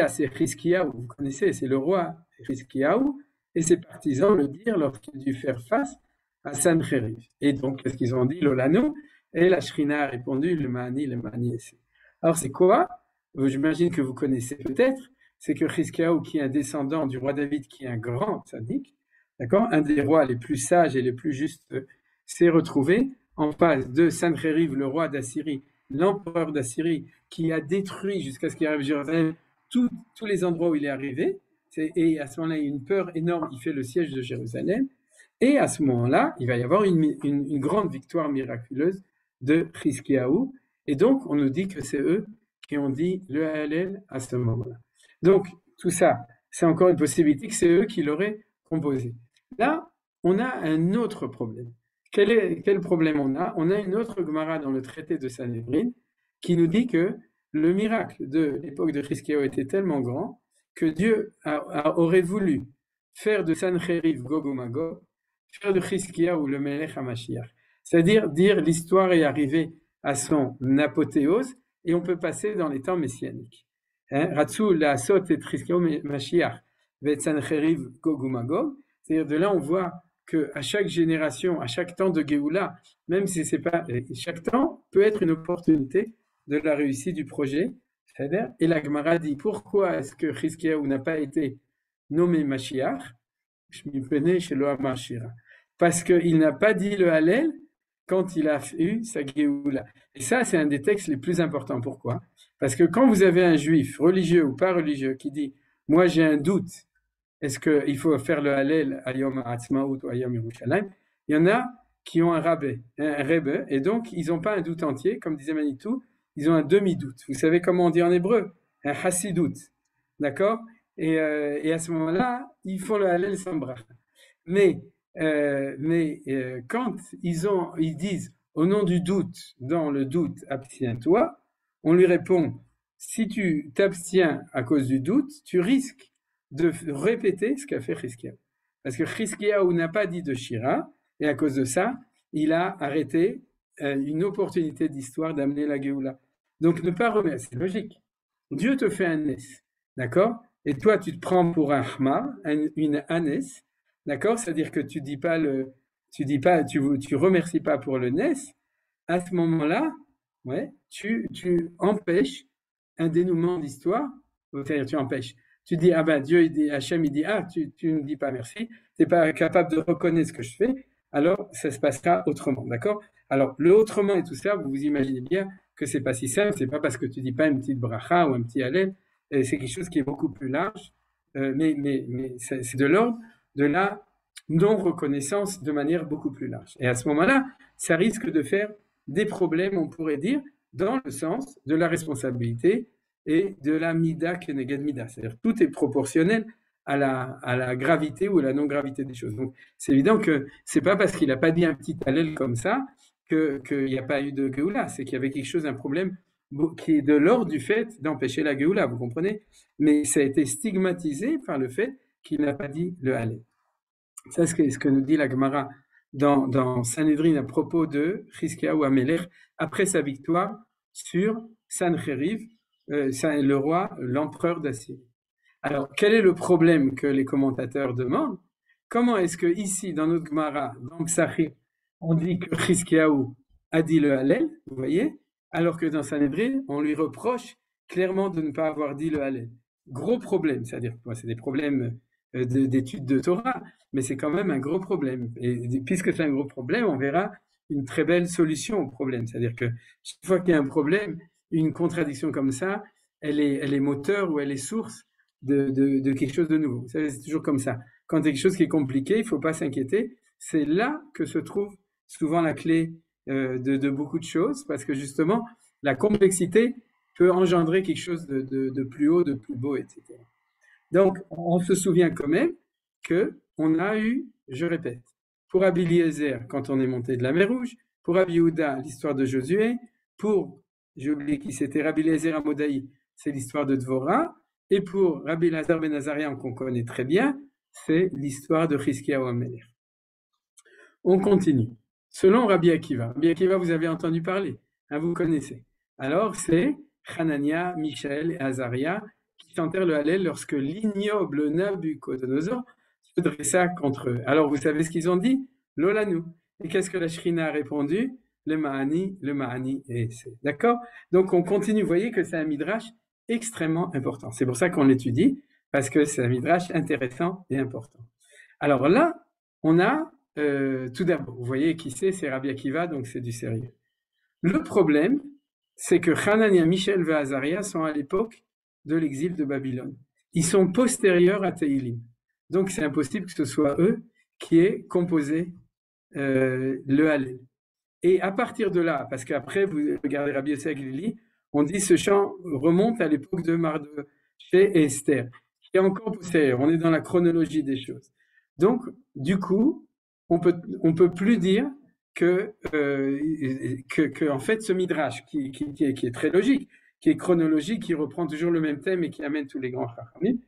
c'est Chizkiyahu, vous connaissez, c'est le roi Chizkiyahu, et ses partisans le dirent lorsqu'il dut faire face à Sancheriv. Et donc, qu'est-ce qu'ils ont dit? Lolanu, et la Shrina a répondu, le Ma'ani, et alors, c'est quoi? J'imagine que vous connaissez peut-être, c'est que Chizkiyahu, qui est un descendant du roi David, qui est un grand tzaddik, d'accord, un des rois les plus sages et les plus justes, s'est retrouvé en face de Sancheriv, le roi d'Assyrie, l'empereur d'Assyrie, qui a détruit jusqu'à ce qu'il arrive à Jérusalem tous les endroits où il est arrivé. Et à ce moment-là, il y a une peur énorme, il fait le siège de Jérusalem. Et à ce moment-là, il va y avoir une grande victoire miraculeuse de Chizkiyahu. Et donc, on nous dit que c'est eux qui ont dit le Hallel à ce moment-là. Donc, tout ça, c'est encore une possibilité que c'est eux qui l'auraient composé. Là, on a un autre problème. Quel problème on a? On a une autre Gemara dans le traité de Sanhedrin qui nous dit que le miracle de l'époque de Chizkiyahu était tellement grand que Dieu aurait voulu faire de Sancheriv Gog ou Magog, faire de Chizkiyahu le Melech HaMashiach. C'est-à-dire dire l'histoire est arrivée à son apothéose et on peut passer dans les temps messianiques. Ratsu la sot et Chizkiyahu Mashiach vet Sancheriv Gog ou Magog. C'est-à-dire de là on voit que à chaque génération, à chaque temps de Géoula, même si c'est pas chaque temps peut être une opportunité de la réussite du projet. Et la Gemara dit pourquoi est-ce que Chizkiyahu n'a pas été nommé Mashiach? Parce qu'il n'a pas dit le Hallel quand il a eu sa Géoula. Et ça, c'est un des textes les plus importants. Pourquoi? Parce que quand vous avez un juif, religieux ou pas religieux, qui dit « Moi, j'ai un doute, est-ce qu'il faut faire le Hallel à Yom Ha'atzmaut ou à Yom Yerushalayim ?» Il y en a qui ont un rebbe, et donc ils n'ont pas un doute entier, comme disait Manitou, ils ont un demi-doute. Vous savez comment on dit en hébreu? Un hassidout. D'accord? Et à ce moment-là, ils font le Hallel sans bracha. Mais quand ils disent au nom du doute, dans le doute, abstiens-toi, on lui répond, si tu t'abstiens à cause du doute, tu risques de répéter ce qu'a fait Chizkiyahu. Parce que Chizkiyahu n'a pas dit de Shira, et à cause de ça, il a arrêté une opportunité d'histoire d'amener la Géoula. Donc ne pas remettre, c'est logique. Dieu te fait un Nes, d'accord? Et toi, tu te prends pour un Hmar, une Anes, d'accord? C'est-à-dire que tu remercies pas pour le Nes. À ce moment-là, ouais, tu empêches un dénouement d'histoire. C'est-à-dire, tu empêches. Tu dis, ah ben Dieu, Hachem, il dit, ah, tu ne dis pas merci, tu n'es pas capable de reconnaître ce que je fais, alors ça se passera autrement, d'accord? Alors, le autrement et tout ça, vous vous imaginez bien que c'est pas si simple, c'est pas parce que tu dis pas une petite bracha ou un petit hallel, c'est quelque chose qui est beaucoup plus large, mais c'est de l'ordre de la non-reconnaissance de manière beaucoup plus large. Et à ce moment-là, ça risque de faire des problèmes, on pourrait dire, dans le sens de la responsabilité et de la mida keneged mida, c'est-à-dire tout est proportionnel à la gravité ou à la non-gravité des choses. Donc c'est évident que c'est pas parce qu'il n'a pas dit un petit hallel comme ça qu'il n'y a pas eu de Géoula, c'est qu'il y avait quelque chose, un problème qui est de l'ordre du fait d'empêcher la Géoula, vous comprenez? Mais ça a été stigmatisé par le fait qu'il n'a pas dit le hallel. Ça, c'est ce que nous dit la Gemara dans Sanhedrin à propos de Chizkiyahu HaMelech après sa victoire sur Sancheriv, le roi, l'empereur d'Assyrie. Alors, quel est le problème que les commentateurs demandent? Comment est-ce que ici, dans notre Gemara, dans Psachim, on dit que Chizkiyahu a dit le Hallel, vous voyez, alors que dans Sanhedrin, on lui reproche clairement de ne pas avoir dit le Hallel. Gros problème, c'est-à-dire que c'est des problèmes d'études de Torah, mais c'est quand même un gros problème. Et puisque c'est un gros problème, on verra une très belle solution au problème. C'est-à-dire que chaque fois qu'il y a un problème, une contradiction comme ça, elle est moteur ou elle est source de quelque chose de nouveau. Vous savez, c'est toujours comme ça. Quand il y a quelque chose qui est compliqué, il ne faut pas s'inquiéter. C'est là que se trouve souvent la clé de beaucoup de choses, parce que justement, la complexité peut engendrer quelque chose de plus haut, de plus beau, etc. Donc, on se souvient quand même qu'on a eu, je répète, pour Rabbi Eliezer, quand on est monté de la mer Rouge, pour Rabbi Yehuda, l'histoire de Josué, pour, j'ai oublié qui c'était, Rabbi Eliezer Amodaï, c'est l'histoire de Dvorah, et pour Rabbi Elazar ben Azariah, qu'on connaît très bien, c'est l'histoire de Chizkiyahu HaMelech. On continue. Selon Rabbi Akiva, vous avez entendu parler, hein, vous connaissez. Alors, c'est Hanania, Michaël et Azaria qui chantèrent le Hallel lorsque l'ignoble Nabucodonosor se dressa contre eux. Alors, vous savez ce qu'ils ont dit? Lolanu. Et qu'est-ce que la Shrina a répondu? Le Ma'ani, et c'est. D'accord? Donc, on continue. Vous voyez que c'est un midrash extrêmement important. C'est pour ça qu'on l'étudie, parce que c'est un midrash intéressant et important. Alors là, on a tout d'abord, vous voyez qui c'est Rabbi Akiva, donc c'est du sérieux. Le problème, c'est que Hanania, Michel et Azaria sont à l'époque de l'exil de Babylone. Ils sont postérieurs à Teilim. Donc c'est impossible que ce soit eux qui aient composé le Hallel. Et à partir de là, parce qu'après, vous regardez Rabbi Yosef Glili, on dit ce chant remonte à l'époque de Mardoché et Esther, qui est encore postérieur. On est dans la chronologie des choses. Donc, du coup, on peut plus dire en fait, ce midrash, qui est très logique, qui est chronologique, qui reprend toujours le même thème et qui amène tous les grands chachamim,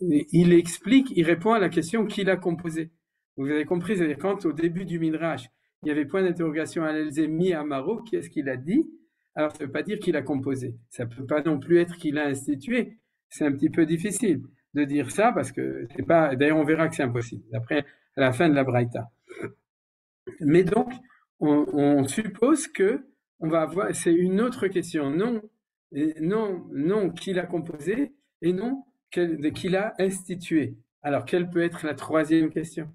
il explique, il répond à la question qui l'a composé. Vous avez compris, c'est-à-dire quand au début du midrash, il y avait point d'interrogation à l'Elzé mi Amaro, qui est-ce qu'il a dit? Alors, ça ne veut pas dire qu'il a composé. Ça ne peut pas non plus être qu'il a institué. C'est un petit peu difficile de dire ça parce que c'est pas. D'ailleurs, on verra que c'est impossible. Après, à la fin de la Braïta. Mais donc, on suppose que on va avoir. C'est une autre question. Non, qui l'a composé et non qui l'a institué. Alors, quelle peut être la troisième question?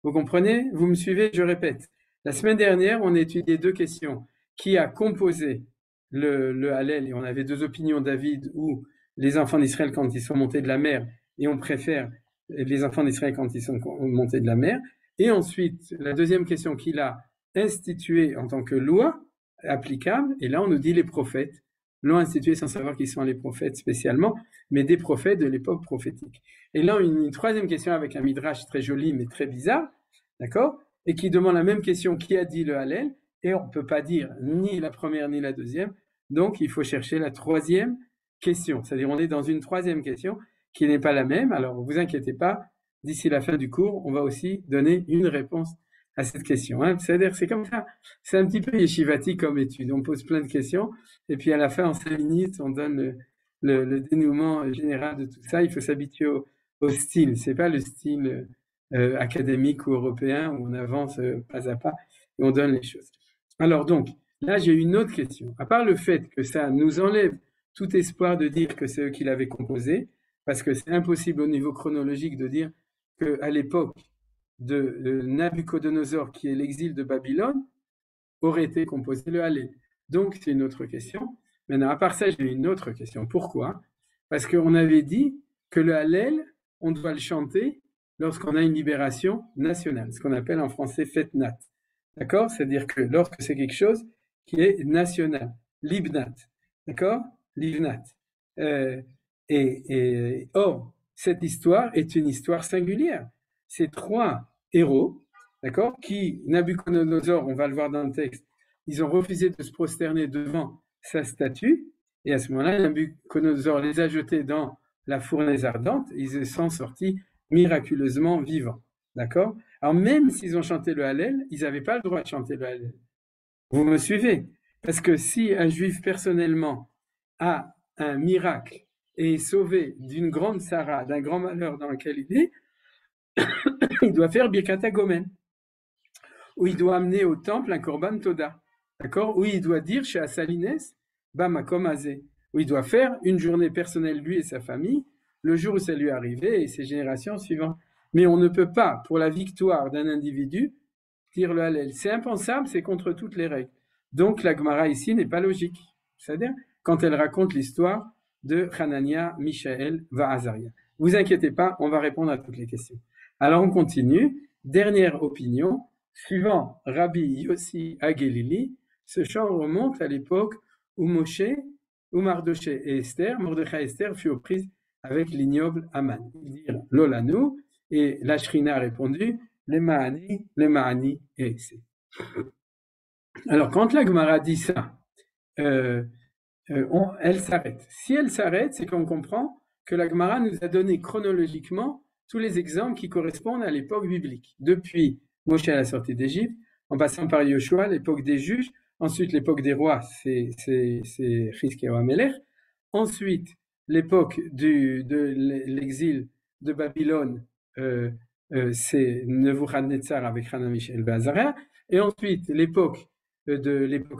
Vous comprenez? Vous me suivez? Je répète. La semaine dernière, on a étudié deux questions. Qui a composé le Hallel? Et on avait deux opinions, David, ou les enfants d'Israël quand ils sont montés de la mer, et on préfère les enfants d'Israël quand ils sont montés de la mer. Et ensuite, la deuxième question, qui l'a institué en tant que loi applicable, et là on nous dit les prophètes l'ont institué sans savoir qui sont les prophètes spécialement, mais des prophètes de l'époque prophétique. Et là, une troisième question avec un midrash très joli mais très bizarre, d'accord? Et qui demande la même question, qui a dit le Hallel? Et on ne peut pas dire ni la première ni la deuxième, donc il faut chercher la troisième question. C'est-à-dire on est dans une troisième question qui n'est pas la même, alors ne vous inquiétez pas, d'ici la fin du cours, on va aussi donner une réponse à cette question. Hein. C'est-à-dire, c'est comme ça. C'est un petit peu yeshivati comme étude. On pose plein de questions, et puis à la fin, en 5 minutes, on donne le dénouement général de tout ça. Il faut s'habituer au style. C'est pas le style académique ou européen où on avance pas à pas et on donne les choses. Alors donc, là, j'ai une autre question. À part le fait que ça nous enlève tout espoir de dire que c'est eux qui l'avaient composé, parce que c'est impossible au niveau chronologique de dire qu'à l'époque de Nabucodonosor, qui est l'exil de Babylone, aurait été composé le Hallel. Donc, c'est une autre question. Maintenant, à part ça, j'ai une autre question. Pourquoi? Parce qu'on avait dit que le Hallel, on doit le chanter lorsqu'on a une libération nationale, ce qu'on appelle en français fête nat. D'accord? C'est-à-dire que lorsque c'est quelque chose qui est national, libnat. D'accord? Livnat. Or, cette histoire est une histoire singulière. C'est trois héros, d'accord, qui, Nabucodonosor, on va le voir dans le texte, ils ont refusé de se prosterner devant sa statue, et à ce moment-là, Nabucodonosor les a jetés dans la fournaise ardente, et ils sont sortis miraculeusement vivants, d'accord? Alors même s'ils ont chanté le Hallel, ils n'avaient pas le droit de chanter le Hallel. Vous me suivez? Parce que si un juif personnellement a un miracle et est sauvé d'une grande Sarah, d'un grand malheur dans lequel il est, il doit faire Birkat HaGomen, où il doit amener au temple un Korban Toda, d'accord? Où il doit dire chez Asalines, Bamakom Azé, où il doit faire une journée personnelle, lui et sa famille, le jour où ça lui est arrivé et ses générations suivantes. Mais on ne peut pas, pour la victoire d'un individu, dire le Hallel. C'est impensable, c'est contre toutes les règles. Donc la Gemara ici n'est pas logique. C'est-à-dire, quand elle raconte l'histoire de Hanania, Mishaël, Vahazaria. Vous inquiétez pas, on va répondre à toutes les questions. Alors on continue. Dernière opinion, suivant Rabbi Yossi Agelili, ce chant remonte à l'époque où Moshe, où Mardoché et Esther, Mordechai et Esther furent prises avec l'ignoble Aman. Ils dirent Lolanu, et la Shrina a répondu les Mahani et Essé. Alors quand la Gemara dit ça, elle s'arrête. Si elle s'arrête, c'est qu'on comprend que la Gemara nous a donné chronologiquement tous les exemples qui correspondent à l'époque biblique. Depuis Moshe à la sortie d'Égypte, en passant par Yoshua, l'époque des juges, ensuite l'époque des rois, c'est Chizkiyahu HaMelech, ensuite l'époque de l'exil de Babylone, c'est Nebuchadnezzar avec Hana, Mishaël, Vahazaria, et ensuite l'époque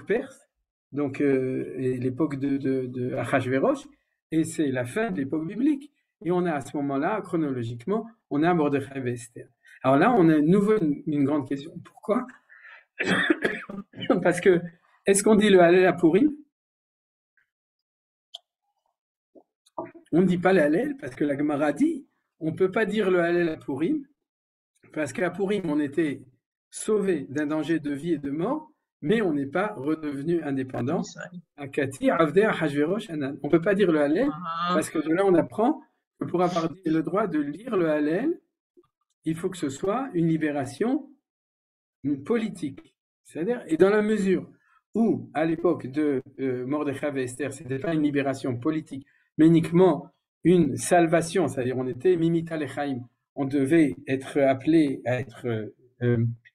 perse, donc et l'époque de Achashverosh, et c'est la fin de l'époque biblique. Et on a à ce moment-là, chronologiquement, on a Mordechai et Esther. Alors là, on a une grande question. Pourquoi? Parce que, est-ce qu'on dit le Hallel à Purim? On ne dit pas le Hallel parce que la Gemara dit, on ne peut pas dire le Hallel à Purim, parce qu'à Purim, on était sauvé d'un danger de vie et de mort, mais on n'est pas redevenu indépendant. On ne peut pas dire le Hallel, parce que de là, on apprend que pour avoir le droit de lire le Hallel, il faut que ce soit une libération politique. C'est-à-dire, et dans la mesure où, à l'époque de Mordechai et Esther, c'était pas une libération politique, mais uniquement une salvation, c'est-à-dire on était mimita lechaim, on devait être appelé à être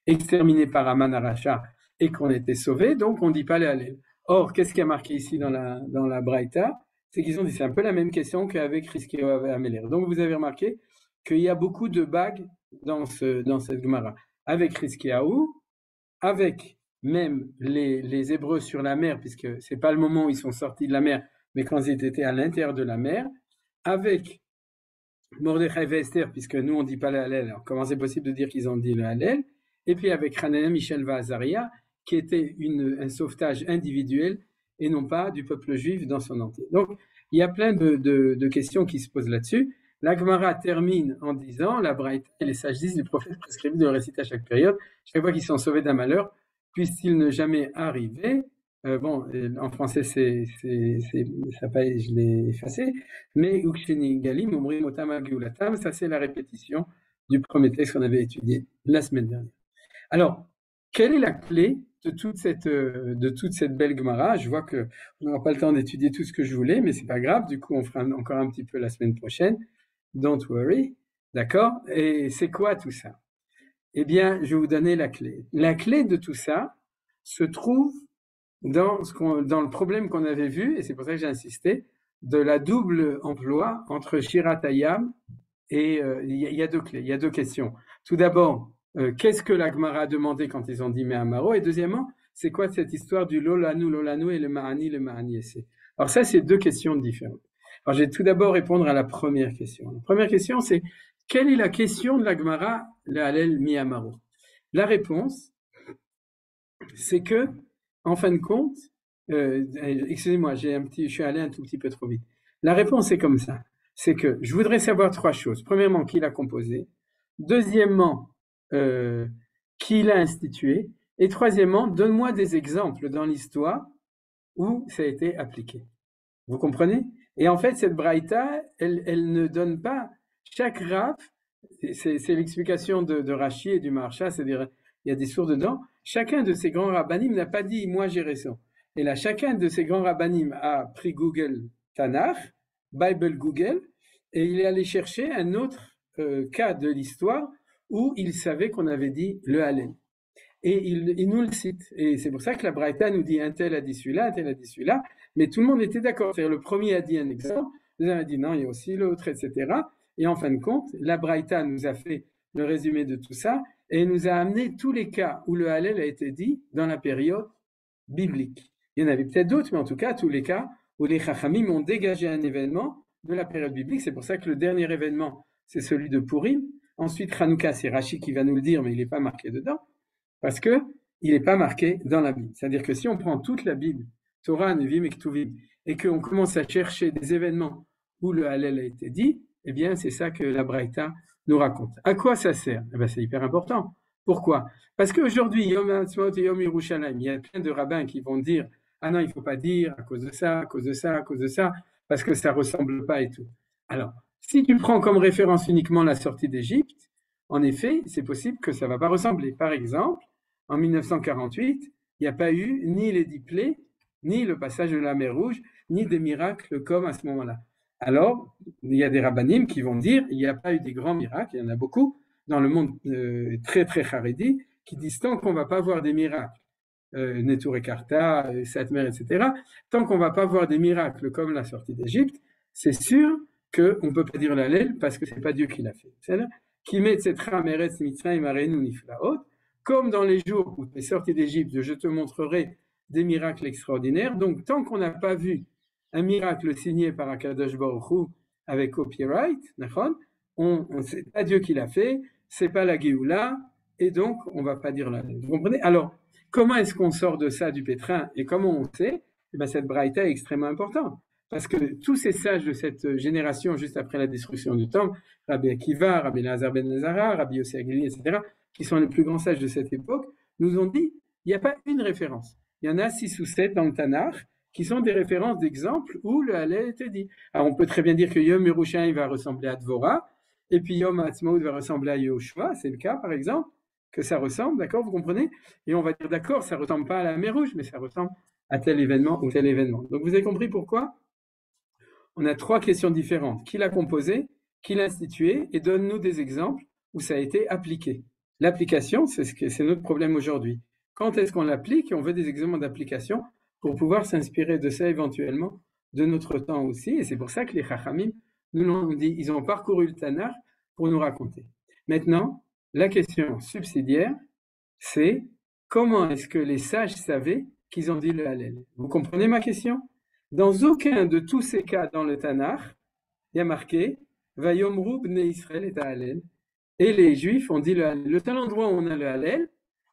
exterminé par Aman Aracha et qu'on était sauvé, donc on dit pas les Hallel. Or, qu'est-ce qui a marqué ici dans la Braïta? C'est qu'ils ont dit, c'est un peu la même question qu'avec Rizkiyahu et Améler. Donc vous avez remarqué qu'il y a beaucoup de bagues dans cette Gemara. Avec Rizkiyahu, avec même les Hébreux sur la mer, puisque c'est pas le moment où ils sont sortis de la mer, mais quand ils étaient à l'intérieur de la mer, avec Mordechai et Esther, puisque nous on dit pas le Hallel, alors comment c'est possible de dire qu'ils ont dit le Hallel, et puis avec Hanania, Michel et Azaria, qui était un sauvetage individuel et non pas du peuple juif dans son entier. Donc il y a plein de questions qui se posent là-dessus. La Gemara termine en disant, la Braïta et les sages disent, le prophète prescrivent de le réciter à chaque période, chaque fois qu'ils sont sauvés d'un malheur, puisse-t-il ne jamais arriver. En français, ça je l'ai effacé, mais Uksheni Galim, Omri Motama Geulatam, ça c'est la répétition du premier texte qu'on avait étudié la semaine dernière. Alors, quelle est la clé de toute cette belle Gemara? Je vois qu'on n'aura pas le temps d'étudier tout ce que je voulais, mais c'est pas grave, du coup on fera encore un petit peu la semaine prochaine. Don't worry, d'accord? Et c'est quoi tout ça? Eh bien, je vais vous donner la clé. La clé de tout ça se trouve dans le problème qu'on avait vu, et c'est pour ça que j'ai insisté, de la double emploi entre Shirat Hayam et il y a deux clés, il y a deux questions. Tout d'abord, qu'est-ce que la Gemara a demandé quand ils ont dit Me'amaro? Et deuxièmement, c'est quoi cette histoire du Lolanu et le Ma'ani Essé? Alors ça, c'est deux questions différentes. Alors je vais tout d'abord répondre à la première question. La première question, c'est quelle est la question de la Gemara, le Hallel Me'amaro? La réponse, c'est que, en fin de compte, excusez-moi, je suis allé un tout petit peu trop vite. La réponse est comme ça. C'est que je voudrais savoir trois choses. Premièrement, qui l'a composé. Deuxièmement, qui l'a institué. Et troisièmement, donne-moi des exemples dans l'histoire où ça a été appliqué. Vous comprenez? Et en fait, cette braïta, elle ne donne pas chaque raf, c'est l'explication de Rashi et du Maharsha, c'est-à-dire il y a des sources dedans. Chacun de ces grands rabbanim n'a pas dit moi j'ai raison. Et là, chacun de ces grands rabbanim a pris Google Tanakh, Bible Google, et il est allé chercher un autre cas de l'histoire où il savait qu'on avait dit le Hallel. Et il nous le cite. Et c'est pour ça que la Braïta nous dit un tel a dit celui-là, un tel a dit celui-là, mais tout le monde était d'accord. C'est-à-dire le premier a dit un exemple, le deuxième a dit non, il y a aussi l'autre, etc. Et en fin de compte, la Braïta nous a fait le résumé de tout ça et nous a amené tous les cas où le Hallel a été dit dans la période biblique. Il y en avait peut-être d'autres, mais en tout cas, tous les cas où les Chachamim ont dégagé un événement de la période biblique. C'est pour ça que le dernier événement, c'est celui de Purim. Ensuite, Hanouka, c'est Rashi qui va nous le dire, mais il n'est pas marqué dedans, parce que il n'est pas marqué dans la Bible. C'est-à-dire que si on prend toute la Bible, Torah, Nevim et Ketuvim, et qu'on commence à chercher des événements où le Hallel a été dit, eh bien, c'est ça que la Braïta nous raconte. À quoi ça sert? Eh bien, c'est hyper important. Pourquoi? Parce qu'aujourd'hui, Yom HaAtzmaut et Yom Yerushalayim, il y a plein de rabbins qui vont dire « Ah non, il ne faut pas dire à cause de ça, à cause de ça, à cause de ça, parce que ça ne ressemble pas et tout. » Alors, si tu prends comme référence uniquement la sortie d'Égypte, en effet, c'est possible que ça ne va pas ressembler. Par exemple, en 1948, il n'y a pas eu ni les 10 plaies, ni le passage de la mer Rouge, ni des miracles comme à ce moment-là. Alors, il y a des rabbanim qui vont dire il n'y a pas eu des grands miracles, il y en a beaucoup dans le monde très très haredi, qui disent tant qu'on ne va pas voir des miracles, Netur et Karta, Satmer, etc., tant qu'on ne va pas voir des miracles comme la sortie d'Égypte, c'est sûr qu'on ne peut pas dire l'Hallel parce que ce n'est pas Dieu qui l'a fait. C'est-à-dire qui met cette Meretz Mitzrayim Arenu Niflaot, comme dans les jours où tu es sorti d'Égypte, je te montrerai des miracles extraordinaires. Donc, tant qu'on n'a pas vu un miracle signé par Akadosh Baruch Hu avec copyright, c'est pas Dieu qui l'a fait, c'est pas la Géoula, et donc on va pas dire la. Vous comprenez? Alors, comment est-ce qu'on sort de ça du pétrin et comment on sait? Eh bien, cette braïta est extrêmement importante. Parce que tous ces sages de cette génération, juste après la destruction du temple, Rabbi Akiva, Rabbi Elazar ben Ezara, Rabbi Yossi Agili, etc., qui sont les plus grands sages de cette époque, nous ont dit il n'y a pas une référence. Il y en a 6 ou 7 dans le Tanakh qui sont des références d'exemples où le Hallel était dit. Alors on peut très bien dire que Yom Yerushalayim va ressembler à Dvorah, et puis Yom HaAtzmaut va ressembler à Yehoshua, c'est le cas par exemple, que ça ressemble, d'accord, vous comprenez? Et on va dire, d'accord, ça ne ressemble pas à la mer Rouge, mais ça ressemble à tel événement ou tel événement. Donc vous avez compris pourquoi? On a 3 questions différentes. Qui l'a composé? Qui l'a institué? Et donne-nous des exemples où ça a été appliqué. L'application, c'est notre problème aujourd'hui. Quand est-ce qu'on l'applique? Et on veut des exemples d'application pour pouvoir s'inspirer de ça éventuellement de notre temps aussi. Et c'est pour ça que les Chachamim nous l'ont dit. Ils ont parcouru le Tanakh pour nous raconter. Maintenant, la question subsidiaire, c'est comment est-ce que les sages savaient qu'ils ont dit le Hallel? Vous comprenez ma question? Dans aucun de tous ces cas dans le Tanakh, il y a marqué Vayomru bnei Israël et Hallel. Et les Juifs ont dit le Hallel. Le seul endroit où on a le Hallel,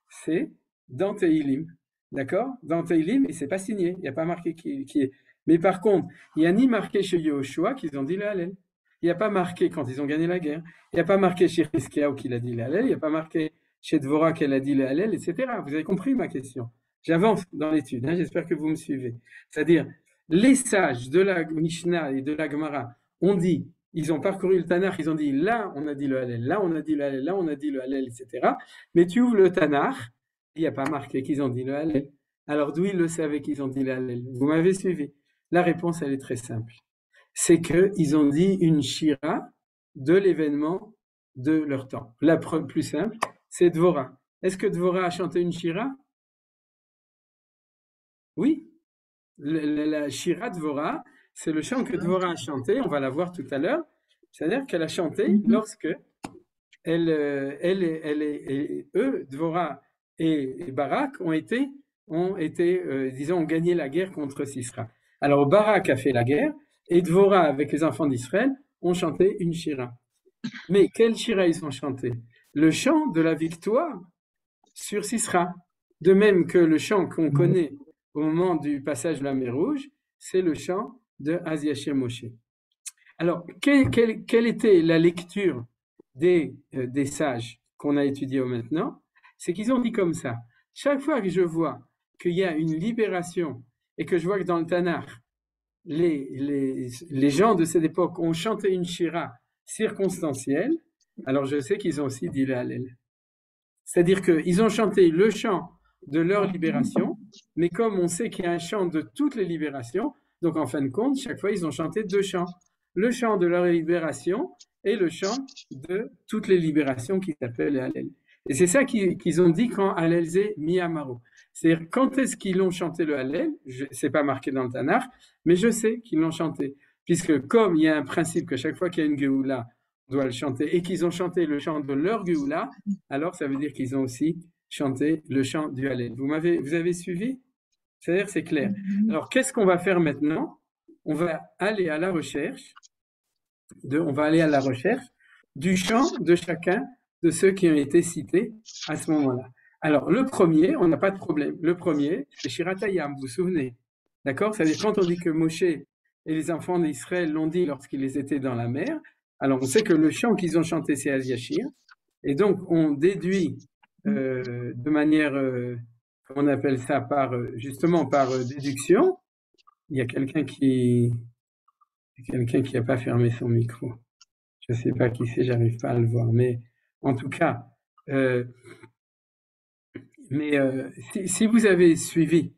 c'est dans Teilim. D'accord? Dans Teilim, et c'est pas signé. Il n'y a pas marqué qui est. Mais par contre, il n'y a ni marqué chez Yehoshua qu'ils ont dit le Hallel. Il n'y a pas marqué quand ils ont gagné la guerre. Il n'y a pas marqué chez Hiskiaou qu'il a dit le Hallel. Il n'y a pas marqué chez Dvorah qu'elle a dit le Hallel, etc. Vous avez compris ma question? J'avance dans l'étude. J'espère que vous me suivez. C'est-à-dire, les sages de la Mishnah et de la Gemara ont dit, ils ont parcouru le Tanakh, ils ont dit là on a dit le Hallel, là on a dit le Hallel, là on a dit le Hallel, etc. Mais tu ouvres le Tanakh, il n'y a pas marqué qu'ils ont dit le Hallel. Alors d'où ils le savaient qu'ils ont dit le Hallel? Vous m'avez suivi? La réponse, elle est très simple. C'est qu'ils ont dit une shira de l'événement de leur temps. La preuve plus simple, c'est Dvorah. Est-ce que Dvorah a chanté une shira? Oui. La shira Dvorah, c'est le chant que Dvorah a chanté, on va la voir tout à l'heure. C'est-à-dire qu'elle a chanté lorsque eux, Dvorah et Barak, ont gagné la guerre contre Sisra. Alors Barak a fait la guerre, et Dvorah, avec les enfants d'Israël, ont chanté une shira. Mais quelle shira ils ont chanté? Le chant de la victoire sur Sisra. De même que le chant qu'on connaît au moment du passage de la mer Rouge, c'est le chant de As-Yashir Moshe. Alors, quelle était la lecture des sages qu'on a étudiés maintenant? C'est qu'ils ont dit comme ça. Chaque fois que je vois qu'il y a une libération et que je vois que dans le Tanakh, les gens de cette époque ont chanté une shira circonstancielle, alors je sais qu'ils ont aussi dit le Hallel. C'est-à-dire qu'ils ont chanté le chant de leur libération, mais comme on sait qu'il y a un chant de toutes les libérations, donc en fin de compte, chaque fois, ils ont chanté 2 chants. Le chant de leur libération et le chant de toutes les libérations qui s'appellent le Hallel. Et c'est ça qu'ils ont dit quand Hallel Zé Miyamaro. C'est-à-dire, quand est-ce qu'ils l'ont chanté le Hallel? C'est pas marqué dans le Tanakh, mais je sais qu'ils l'ont chanté. Puisque comme il y a un principe que chaque fois qu'il y a une Géoula, on doit le chanter, et qu'ils ont chanté le chant de leur Géoula, alors ça veut dire qu'ils ont aussi chanté le chant du Hallel. Vous avez suivi? C'est-à-dire, c'est clair. Alors, qu'est-ce qu'on va faire maintenant? On va aller à la recherche du chant de chacun de ceux qui ont été cités à ce moment-là. Alors, le premier, on n'a pas de problème. Le premier, c'est Shiratayam, vous vous souvenez? D'accord? C'est-à-dire, quand on dit que Moshe et les enfants d'Israël l'ont dit lorsqu'ils étaient dans la mer, alors on sait que le chant qu'ils ont chanté, c'est Az-Yashir. Et donc, on déduit de manière, comment on appelle ça, justement par déduction. Il y a quelqu'un qui n'a pas fermé son micro. Je ne sais pas qui c'est, j'arrive pas à le voir. Mais en tout cas, si vous avez suivi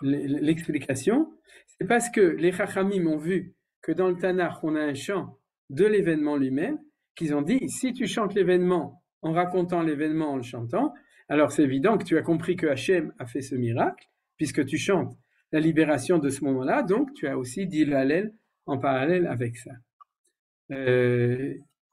l'explication, c'est parce que les Chachamim ont vu que dans le Tanakh, on a un chant de l'événement lui-même, qu'ils ont dit, si tu chantes l'événement en racontant l'événement en le chantant, alors c'est évident que tu as compris que Hachem a fait ce miracle, puisque tu chantes la libération de ce moment-là, donc tu as aussi dit le Hallel en parallèle avec ça.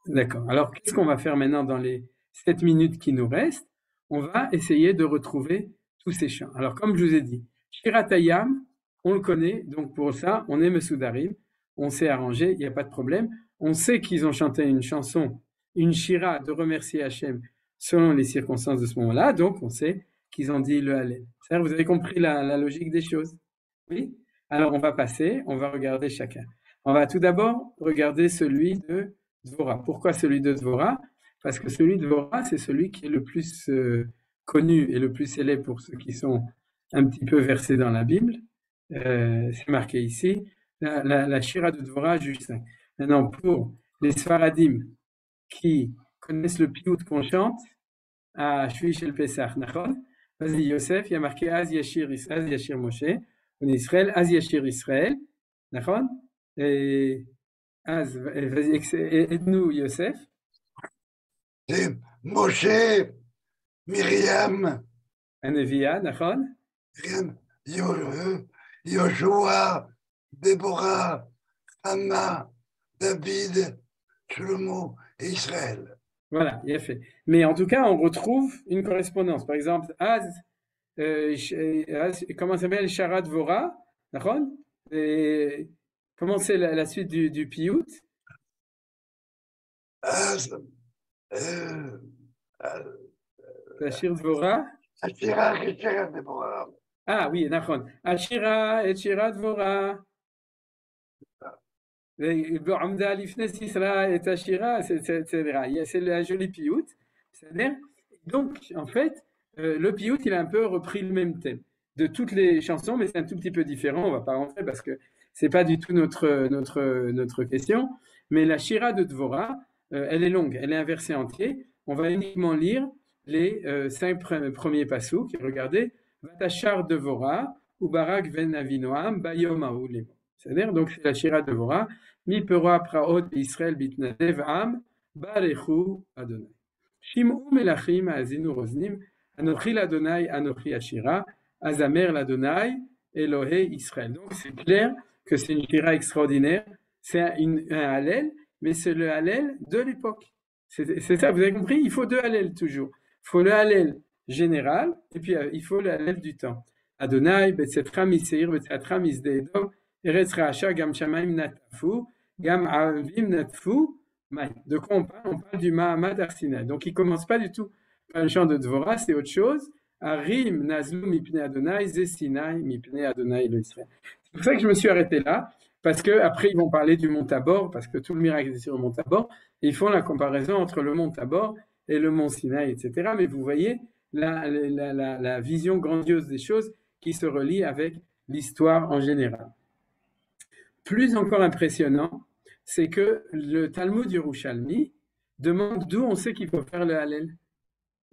D'accord. Alors, qu'est-ce qu'on va faire maintenant dans les 7 minutes qui nous restent? On va essayer de retrouver tous ces chants. Alors, comme je vous ai dit, Shiratayam, on le connaît, donc pour ça, on est Mesoudarim, on s'est arrangé, il n'y a pas de problème. On sait qu'ils ont chanté une chanson, une shira de remercier Hachem selon les circonstances de ce moment-là, donc on sait qu'ils ont dit le Hallel. C'est-à-dire, vous avez compris la logique des choses? Oui? Alors, on va passer, on va regarder chacun. On va tout d'abord regarder celui de Dvorah. Pourquoi celui de Dvorah? Parce que celui de Dvorah, c'est celui qui est le plus connu et le plus célèbre pour ceux qui sont un petit peu versés dans la Bible. C'est marqué ici. La shira de Dvorah, juge 5. Maintenant, pour les Sfaradim qui connaissent le piout qu'on chante, à Shvi Shel Pesach, נכון? Vas-y, Yosef, il y a marqué Az Yashir Moshe, en Israël, Az Yashir Israël, נכון? Et Az, vas-y, aide-nous, Yosef. C'est Moshe, Myriam, Anevia, נכון? Yoshua, Déborah, Anna, David, Shlomo et Israël. Voilà, il a fait. Mais en tout cas, on retrouve une correspondance. Par exemple, comment s'appelle Sharat Vora, d'accord? Et comment c'est la suite du piout? Ashir Dvora? Ashira, Déborah. Ah oui, d'accord. Ashira et Shira Dvora. Amda Lifnes Isra et Ashira, etc. C'est la jolie piout. C'est-à-dire, donc, en fait, le piout, il a un peu repris le même thème de toutes les chansons, mais c'est un tout petit peu différent. On va pas rentrer parce que c'est pas du tout notre question. Mais la Shira de Dvora, elle est longue, elle est un verset entier. On va uniquement lire les 5 premiers pasouks. Regardez, Vatachar Devora, Ubarak ven Avinoam, Bayom Aoulem. C'est-à-dire, donc, c'est la Shira de Dvora, Mi Pera Praot Israël Bitnadev Am, Barechu Adonai. Shim'u melachim haazinu roznim, Anochi l'Adonai, Anochi Ashira, Azamer l'Adonai, Elohei Israël. Donc c'est clair que c'est une shira extraordinaire, c'est un hallel, mais c'est le hallel de l'époque. C'est ça, vous avez compris? Il faut 2 hallels toujours. Il faut le hallel général, et puis il faut le hallel du temps. Adonai, Betsetra Miseir, Betsetra Misdeedom, Eretz Raasha, Gam Shamaim Natafu, Gam Avim Natfu. De quoi on parle? On parle du Mahamad Arsina. Donc il ne commence pas du tout par le chant de Dvorah, c'est autre chose. Arim Nazlu Mipne Adonai, Zesinai Mipne Adonai le Israël. C'est pour ça que je me suis arrêté là, parce qu'après ils vont parler du mont Tabor, parce que tout le miracle est sur le mont Tabor, et ils font la comparaison entre le mont Tabor et le mont Sinaï, etc. Mais vous voyez la vision grandiose des choses qui se relie avec l'histoire en général. Plus encore impressionnant, c'est que le Talmud Yerushalmi demande d'où on sait qu'il faut faire le Hallel.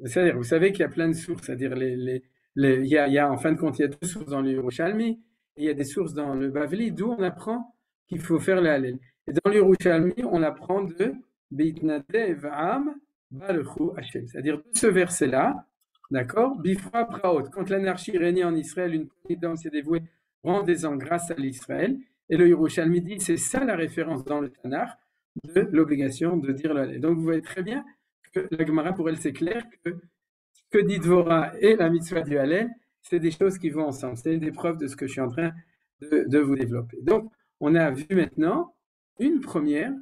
C'est-à-dire, vous savez qu'il y a plein de sources, c'est-à-dire il y a en fin de compte, il y a 2 sources dans le Yerushalmi, et il y a des sources dans le Bavli, d'où on apprend qu'il faut faire le Hallel. Et dans le Yerushalmi, on apprend de Beitnadev Am Baruchu Hashem. C'est-à-dire de ce verset-là, d'accord, Bifra Praot, quand l'anarchie régnait en Israël, une petite d'hommes s'est dévouée, rendez-en grâce à l'Israël. Et le Yerushalmi dit, c'est ça la référence dans le Tanakh de l'obligation de dire le Hallel. Donc vous voyez très bien que la Gemara, pour elle, c'est clair que ce que dit Dvorah et la mitzvah du Hallel, c'est des choses qui vont ensemble. C'est des preuves de ce que je suis en train de vous développer. Donc, on a vu maintenant une première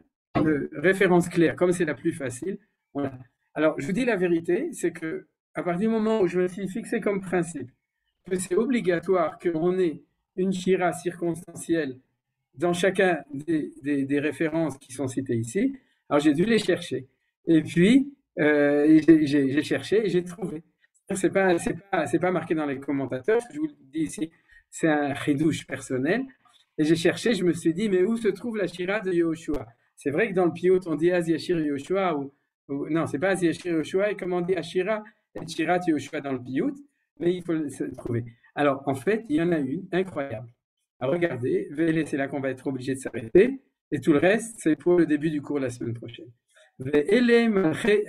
référence claire, comme c'est la plus facile. Alors, je vous dis la vérité, c'est que à partir du moment où je me suis fixé comme principe que c'est obligatoire qu'on ait une shira circonstancielle dans chacun des références qui sont citées ici, alors j'ai dû les chercher. Et puis, j'ai cherché et j'ai trouvé. C'est pas marqué dans les commentateurs, je vous le dis ici, c'est un chidouche personnel. Et j'ai cherché, je me suis dit, mais où se trouve la shira de Yehoshua? C'est vrai que dans le piyut, on dit Az Yashir Yehoshua, non, c'est pas Az Yashir Yehoshua, et comme on dit Ashira et Shirat Yehoshua dans le piyut, mais il faut le trouver. Alors, en fait, il y en a une incroyable. Alors, regardez, c'est là qu'on va être obligé de s'arrêter, et tout le reste, c'est pour le début du cours la semaine prochaine.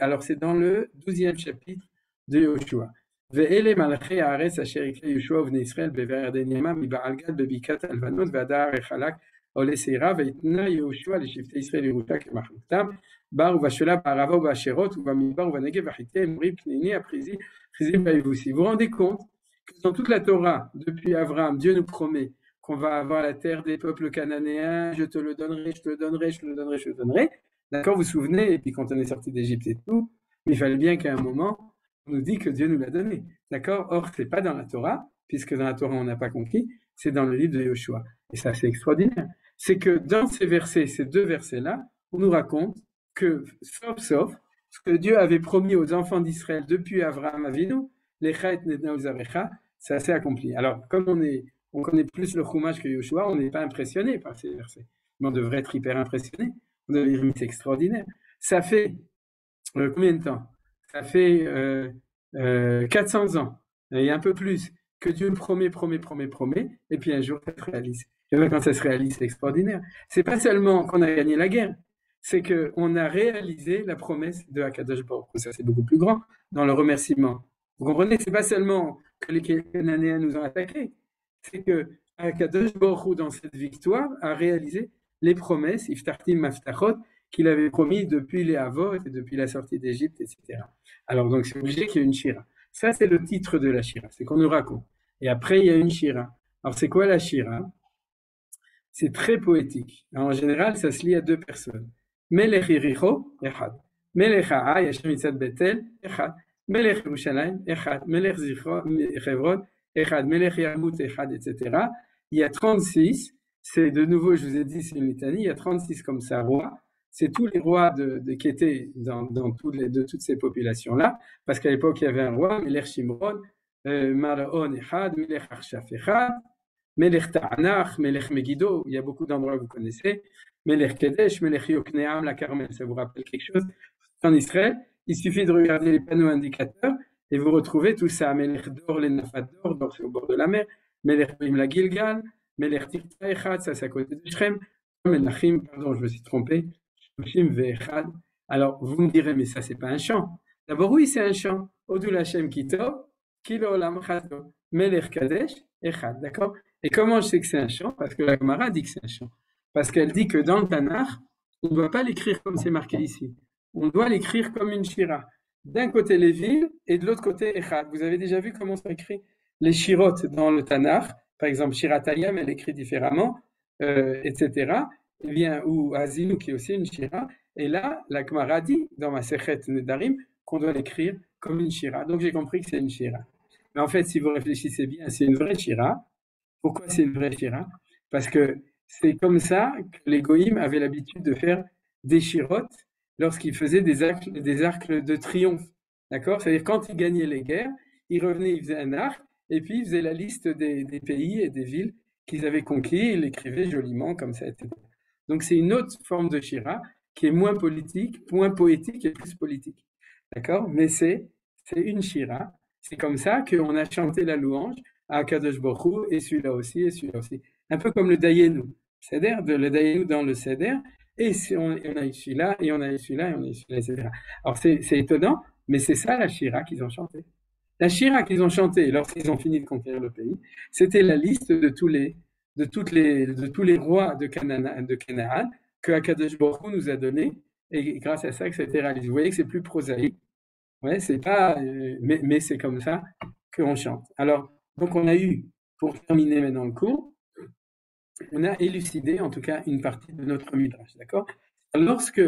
Alors, c'est dans le 12e chapitre de Yehoshua. ואלה מלכי הארץ אשר יקרא יהושע ובני ישראל בוירדן ימה מבעל גד בבקעת הלבנון ועד ההר החלק עולה שעירה ויתנה יהושע לשבטי ישראל ירושה כמחלוקתם בר ובשלה בערבה ובעשרות ובמדבר ובנגב וחיתי אמורי פניני הפריזי חיזים והיבוסי. Vous vous rendez compte que dans toute la Torah, depuis Abraham, Dieu nous promet qu'on va avoir la terre des peuples cananéens, je te le donnerai, je te le donnerai, je te le donnerai, je te le donnerai. D'accord, vous vous souvenez, et puis quand on est sorti d'Égypte et tout, mais il fallait bien qu'à un moment, on nous dit que Dieu nous l'a donné. D'accord? Or, ce n'est pas dans la Torah, puisque dans la Torah, on n'a pas compris, c'est dans le livre de Yehoshua. Et ça, c'est extraordinaire. C'est que dans ces versets, ces 2 versets-là, on nous raconte que, sauf, ce que Dieu avait promis aux enfants d'Israël depuis Avraham Avinu, Lecha et Nedna Uzarecha, ça s'est accompli. Alors, comme on connaît plus le Chumash que Yehoshua, on n'est pas impressionné par ces versets. Mais on devrait être hyper impressionné. On devrait dire, c'est extraordinaire. Ça fait combien de temps? Ça fait 400 ans, et un peu plus, que Dieu promet, et puis un jour ça se réalise. Et là, quand ça se réalise, c'est extraordinaire. C'est pas seulement qu'on a gagné la guerre, c'est qu'on a réalisé la promesse de Akadosh Baruch Hu. Ça, c'est beaucoup plus grand dans le remerciement. Vous comprenez, c'est pas seulement que les Cananéens nous ont attaqués, c'est que Akadosh Baruch Hu, dans cette victoire, a réalisé les promesses, Iftartim Maftachot, qu'il avait promis depuis les Havot et depuis la sortie d'Égypte, etc. Alors, donc, c'est obligé qu'il y ait une shira. Ça, c'est le titre de la shira, c'est qu'on nous raconte. Et après, il y a une shira. Alors, c'est quoi la shira? C'est très poétique. En général, ça se lie à deux personnes. Melech Yericho, Echad. Melech Ha'a, Yashem Mitzad Betel, Echad. Melech Yerushalayim, Echad. Melech Hebron, Echad. Melech Yarmut, Echad, etc. Il y a 36. C'est de nouveau, je vous ai dit, c'est une litanie. Il y a 36 comme ça, rois. C'est tous les rois qui étaient de toutes ces populations-là. Parce qu'à l'époque, il y avait un roi, Melech Shimron, Maraon, Echad. Melech Arshaf, Echad. Melech Ta'anach, Melech Megiddo, il y a beaucoup d'endroits que vous connaissez. Melech Kedesh, Melech Yokneam, la Carmel, ça vous rappelle quelque chose? En Israël, il suffit de regarder les panneaux indicateurs et vous retrouvez tout ça. Melech Dor, les Nafat Dor, c'est au bord de la mer. Melech Bim la Gilgal, Melech Tirta Echad, ça c'est à côté de Shrem. Menachim, pardon, je me suis trompé. Shloshim Ve'echad. Alors, vous me direz, mais ça c'est pas un chant. D'abord, oui, c'est un chant. Odul Hashem Kito, Kilo Olam Chato, Melech Kadesh, Echad, d'accord? Et comment je sais que c'est un chant? Parce que la Gemara dit que c'est un chant. Parce qu'elle dit que dans le Tanakh, on ne doit pas l'écrire comme c'est marqué ici. On doit l'écrire comme une shira. D'un côté les villes et de l'autre côté Echad. Vous avez déjà vu comment sont écrits les shirotes dans le Tanakh? Par exemple, Shiratayam, elle écrit différemment, etc. Eh bien, ou Azinu, qui est aussi une shira. Et là, la Gemara dit, dans ma Sechet Nedarim, qu'on doit l'écrire comme une shira. Donc j'ai compris que c'est une shira. Mais en fait, si vous réfléchissez bien, c'est une vraie shira. Pourquoi c'est une vraie shira? Parce que c'est comme ça que les goïms avaient l'habitude de faire des shirotes lorsqu'ils faisaient des arcs de triomphe. D'accord? C'est-à-dire quand ils gagnaient les guerres, ils revenaient, ils faisaient un arc, et puis ils faisaient la liste des pays et des villes qu'ils avaient conquis, et ils l'écrivaient joliment comme ça, etc. Donc c'est une autre forme de shira qui est moins politique, moins poétique et plus politique. D'accord? Mais c'est une shira. C'est comme ça qu'on a chanté la louange à Kadosh Baruch Hu, et celui-là aussi, et celui-là aussi. Un peu comme le Dayenu. C'est-à-dire le Dayenu dans le Seder, et on a eu celui-là, et on a eu celui-là, et on a eu celui-là, etc. Alors c'est étonnant, mais c'est ça la shira qu'ils ont chanté. La shira qu'ils ont chanté lorsqu'ils ont fini de conquérir le pays, c'était la liste de tous les rois de Canaan que Akadosh Baruch Hu nous a donné, et grâce à ça que ça a été réalisé. Vous voyez que c'est plus prosaïque. Ouais, c'est pas, mais c'est comme ça qu'on chante. Alors, donc on a eu, pour terminer maintenant le cours, on a élucidé en tout cas une partie de notre midrash, d'accord? Lorsque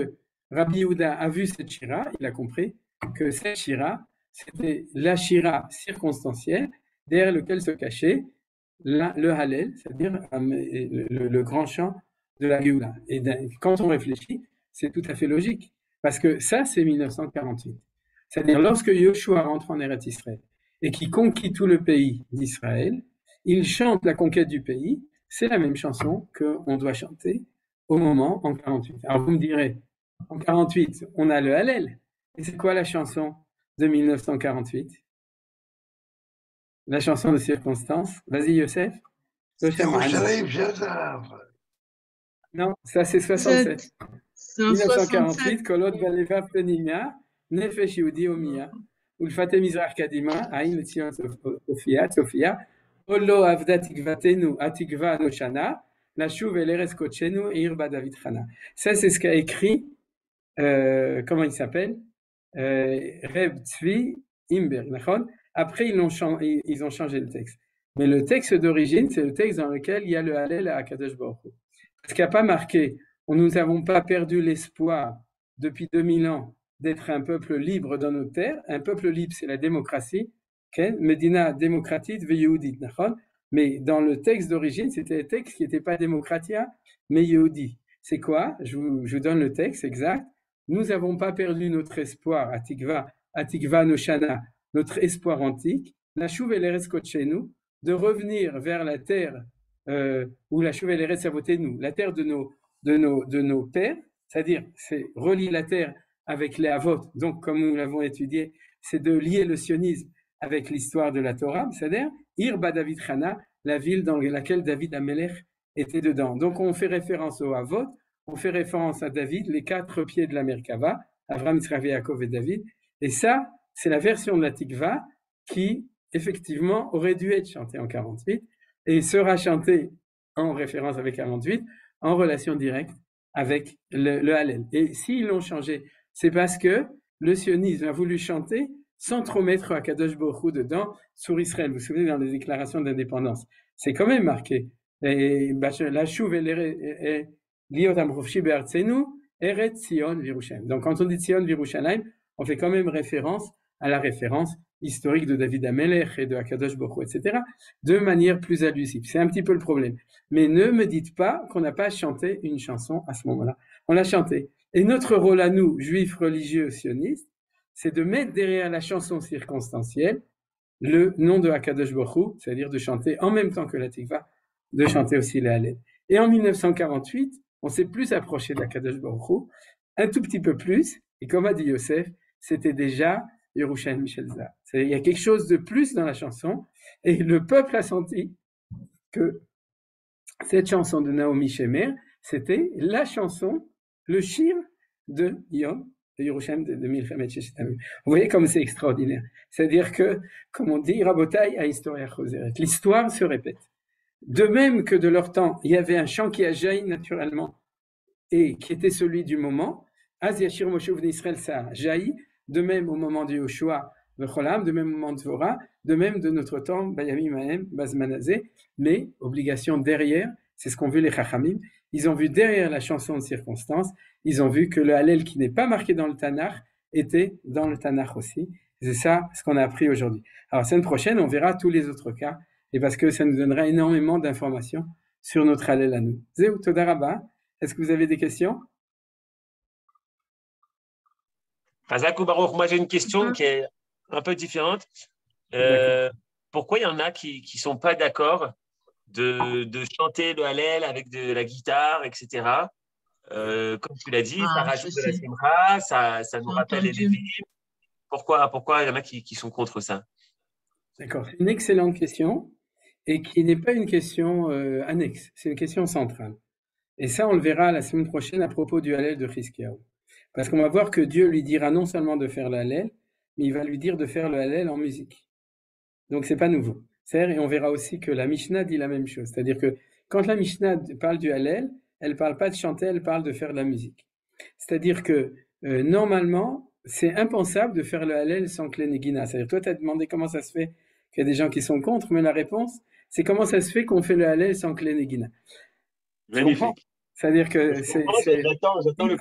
Rabbi Yehuda a vu cette shira, il a compris que cette shira, c'était la shira circonstancielle derrière lequel se cachait le Hallel, c'est-à-dire le grand chant de la Géoula. Et quand on réfléchit, c'est tout à fait logique, parce que ça, c'est 1948. C'est-à-dire lorsque Yoshua rentre en Eretz Israël et qu'il conquit tout le pays d'Israël, il chante la conquête du pays. C'est la même chanson qu'on doit chanter au moment en 48. Alors vous me direz, en 48, on a le Hallel. Et c'est quoi la chanson de 1948? La chanson de circonstance. Vas-y, Youssef. Non, ça c'est 67. 1948, Kolot Baleva Penimia, Nefesh Yehudi Omia, Ulfate Mizrach Kadima, Aïn Tzion Sophia, Olo Avda Tikvatenu, Atikva Noshana, Nashuv Eleres Kochenu, Irba David Chana. Ça, c'est ce qu'a écrit, comment il s'appelle? Reb Tzvi Imberg. Après, ils ont changé le texte. Mais le texte d'origine, c'est le texte dans lequel il y a le Hallel à Akadosh Baruch Hu. Parce qu'il n'y a pas marqué, nous n'avons pas perdu l'espoir depuis 2000 ans d'être un peuple libre dans nos terres. Un peuple libre, c'est la démocratie. Medina démocratique, Yehudit. Mais dans le texte d'origine, c'était un texte qui n'était pas démocratia, mais Yehudi. C'est quoi? Je vous donne le texte exact. Nous n'avons pas perdu notre espoir, Atikva Noshana, notre espoir antique, la Shuv Eleres Kotchenu, de revenir vers la terre où la Shuv Eleres Avotenu, la terre de nos pères, c'est-à-dire c'est relier la terre avec les Avot. Donc, comme nous l'avons étudié, c'est de lier le sionisme avec l'histoire de la Torah, c'est-à-dire Irba David Chana, la ville dans laquelle David Amelech était dedans. Donc, on fait référence au Avot, on fait référence à David, les 4 pieds de la Merkava, Avraham, Yitzhak, Yaakov et David. Et ça, c'est la version de la Tikva qui, effectivement, aurait dû être chantée en 48 et sera chantée en référence avec 48, en relation directe avec le Hallel. Et s'ils l'ont changé, c'est parce que le sionisme a voulu chanter sans trop mettre Akadosh Baruch Hu dedans sur Israël. Vous vous souvenez dans les déclarations d'indépendance, c'est quand même marqué. La chouve et l'iotam rofshi be'artzenu eret Tzion v'Yerushalayim. Donc quand on dit Tzion v'Yerushalayim, on fait quand même référence à la référence historique de David Amelech et de Akadosh Baruch Hu, etc., de manière plus allusive. C'est un petit peu le problème. Mais ne me dites pas qu'on n'a pas chanté une chanson à ce moment-là. On l'a chantée. Et notre rôle à nous, juifs religieux sionistes, c'est de mettre derrière la chanson circonstancielle le nom de Akadosh Baruch Hu, c'est-à-dire de chanter en même temps que la Tikva, de chanter aussi les Hallel. Et en 1948, on s'est plus approché d'Akadosh Baruch Hu, un tout petit peu plus, et comme a dit Yosef, c'était déjà Yerushalayim Mishelza. Il y a quelque chose de plus dans la chanson, et le peuple a senti que cette chanson de Naomi Shemer, c'était la chanson, le shir de Yom, de Yerushalayim de Milchemet Sheshet Yamim. Vous voyez comme c'est extraordinaire. C'est-à-dire que, comme on dit, Rabotai a historia choseret. L'histoire se répète. De même que de leur temps, il y avait un chant qui a jailli naturellement et qui était celui du moment. Az Yashir Moshe Uvnei Israël, ça a jailli. De même au moment de Yoshua, Vecholam, de même au moment de Dvorah, de même de notre temps, Bayamim Mahem, Bazmanazé. Mais, obligation derrière, c'est ce qu'ont vu les Chachamim. Ils ont vu derrière la chanson de circonstance, ils ont vu que le Hallel qui n'est pas marqué dans le Tanakh était dans le Tanakh aussi. C'est ça ce qu'on a appris aujourd'hui. Alors, la semaine prochaine, on verra tous les autres cas, et parce que ça nous donnera énormément d'informations sur notre Hallel à nous. Zéou, Toda Rabba. Est-ce que vous avez des questions? Chazak ou Baruch, moi j'ai une question qui est un peu différente. Pourquoi il y en a qui ne sont pas d'accord de chanter le Hallel avec de la guitare, etc. Comme tu l'as dit, ça rajoute de la simra, ça nous rappelle les Lévi'im. Pourquoi il y en a qui sont contre ça? D'accord, c'est une excellente question et qui n'est pas une question annexe, c'est une question centrale. Et ça, on le verra la semaine prochaine à propos du Hallel de Chizkiyahu. Parce qu'on va voir que Dieu lui dira non seulement de faire le Hallel, mais il va lui dire de faire le Hallel en musique. Donc c'est pas nouveau. Et on verra aussi que la Mishnah dit la même chose. C'est-à-dire que quand la Mishnah parle du Hallel, elle parle pas de chanter, elle parle de faire de la musique. C'est-à-dire que normalement, c'est impensable de faire le Hallel sans Kli Negina. C'est-à-dire, toi, tu as demandé comment ça se fait qu'il y a des gens qui sont contre, mais la réponse, c'est comment ça se fait qu'on fait le Hallel sans Kli Negina. Magnifique. C'est-à-dire que j'attends le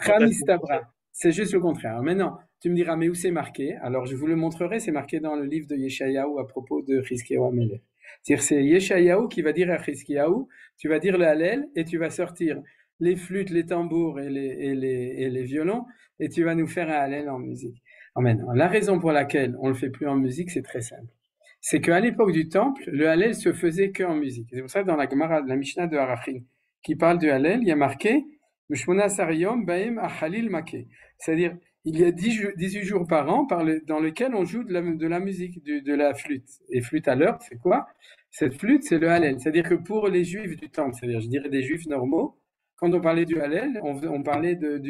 c'est juste le contraire. Alors maintenant, tu me diras, mais où c'est marqué? Alors, je vous le montrerai, c'est marqué dans le livre de Yeshayahu à propos de Chizkiyahu Amelech. C'est-à-dire, c'est Yeshayahu qui va dire à Chizkiyahu, tu vas dire le Hallel et tu vas sortir les flûtes, les tambours et les violons et tu vas nous faire un Hallel en musique. Alors maintenant, la raison pour laquelle on le fait plus en musique, c'est très simple. C'est qu'à l'époque du temple, le Hallel se faisait qu'en musique. C'est pour ça que dans la Gemara, la Mishnah de Harachin, qui parle du Hallel, il y a marqué c'est-à-dire, il y a 18 jours par an dans lesquels on joue de la musique, de la flûte. Et flûte à l'heure, c'est quoi? Cette flûte, c'est le Hallel. C'est-à-dire que pour les juifs du temple, c'est-à-dire, je dirais des juifs normaux, quand on parlait du Hallel, on parlait de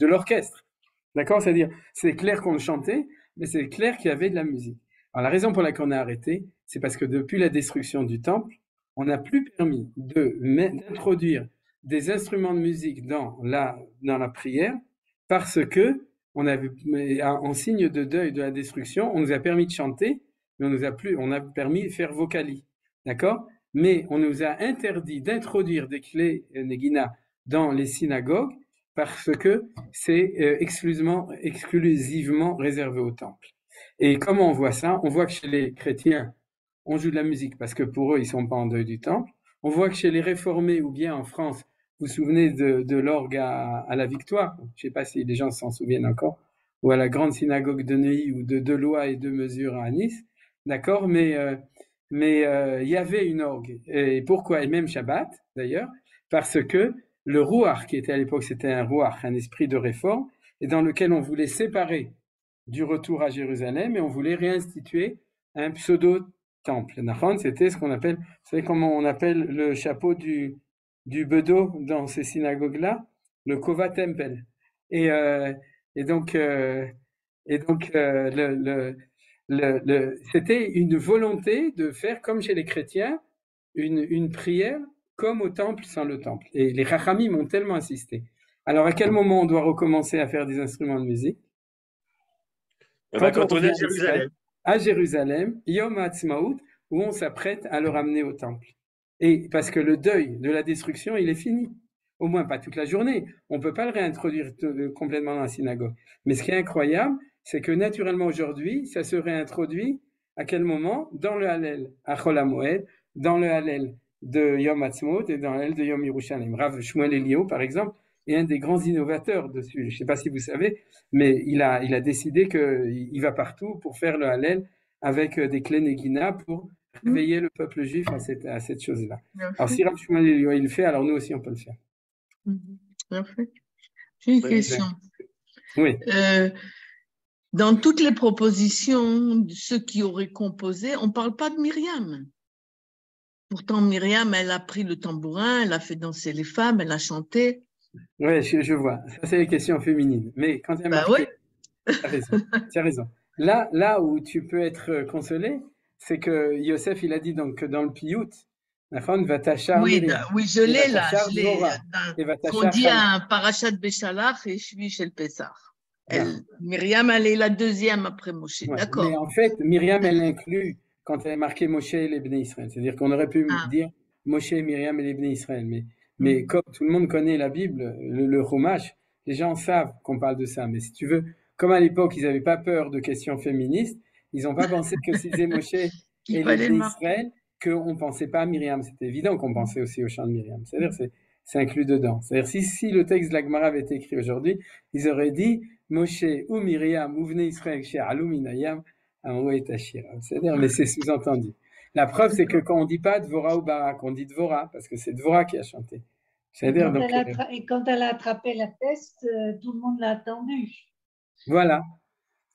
l'orchestre. D'accord? C'est-à-dire, c'est clair qu'on le chantait, mais c'est clair qu'il y avait de la musique. Alors, la raison pour laquelle on a arrêté, c'est parce que depuis la destruction du temple, on n'a plus permis d'introduire des instruments de musique dans la prière parce que en signe de deuil de la destruction, on nous a permis de chanter, mais on a permis de faire vocalie, d'accord? Mais on nous a interdit d'introduire des clés Negina dans les synagogues parce que c'est exclusivement réservé au temple. Et comment on voit ça? On voit que chez les chrétiens, on joue de la musique parce que pour eux, ils sont pas en deuil du temple. On voit que chez les réformés ou bien en France, vous vous souvenez de l'orgue à la Victoire, je sais pas si les gens s'en souviennent encore, ou à la grande synagogue de Neuilly ou de deux lois et deux mesures à Nice, d'accord, mais il y avait une orgue. Et pourquoi? Et même Shabbat, d'ailleurs, parce que le Ruach, qui était à l'époque, c'était un Ruach, un esprit de réforme, et dans lequel on voulait séparer du retour à Jérusalem et on voulait réinstituer un pseudo-temple. C'était ce qu'on appelle, vous savez comment on appelle le chapeau du bedeau dans ces synagogues-là? Le Kova Tempel. Et donc, c'était une volonté de faire comme chez les chrétiens, une prière comme au temple sans le temple. Et les Chachamim ont tellement insisté. Alors, à quel moment on doit recommencer à faire des instruments de musique? Quand on est à Jérusalem. À Jérusalem, Yom HaAtzmaut, où on s'apprête à le ramener au temple. Et parce que le deuil de la destruction, il est fini. Au moins pas toute la journée. On ne peut pas le réintroduire complètement dans la synagogue. Mais ce qui est incroyable, c'est que naturellement aujourd'hui, ça se réintroduit à quel moment? Dans le Hallel à Chol HaMoed, dans le Hallel de Yom HaAtzmaut et dans le Hallel de Yom Yerushalayim. Rav Shmuel Eliyahu, par exemple, est un des grands innovateurs dessus. Je ne sais pas si vous savez, mais il a décidé qu'il va partout pour faire le Hallel avec des clés Negina pour réveiller le peuple juif à cette chose-là. Alors si Rav Shmuel Eliyahu il le fait, alors nous aussi on peut le faire. Parfait. J'ai une question. Oui. Dans toutes les propositions de ceux qui auraient composé, on ne parle pas de Myriam. Pourtant, Myriam, elle a pris le tambourin, elle a fait danser les femmes, elle a chanté. Oui, je vois. Ça, c'est les questions féminines. Mais quand il y a marqué, ouais. tu as raison. Là où tu peux être consolé, c'est que Yosef, il a dit donc que dans le Piyut, oui, je l'ai là. On dit un parachat Béchalach et je suis chez le Pessar. Myriam, elle est la deuxième après Moshe. Ouais, d'accord. Mais en fait, Myriam, elle inclut quand elle est marquée Moshe et les Bnei Israël. C'est-à-dire qu'on aurait pu dire Moshe, Myriam et les Bnei Israël. Mais comme tout le monde connaît la Bible, le Chumash, les gens savent qu'on parle de ça. Mais si tu veux, comme à l'époque, ils n'avaient pas peur de questions féministes, ils n'ont pas pensé que c'était Moshe et les Bnei Israël, qu'on ne pensait pas à Myriam. C'était évident qu'on pensait aussi au chant de Myriam. C'est-à-dire c'est inclus dedans. C'est-à-dire si le texte de la Gemara avait été écrit aujourd'hui, ils auraient dit Moshe ou Myriam ou Bnei Israël chez Aluminayam, c'est-à-dire, mais c'est sous-entendu. La preuve, c'est que quand on ne dit pas Dvorah ou Barak, on dit Dvorah, parce que c'est Dvorah qui a chanté. C'est-à-dire, et quand elle a attrapé la peste, tout le monde l'a attendue. Voilà.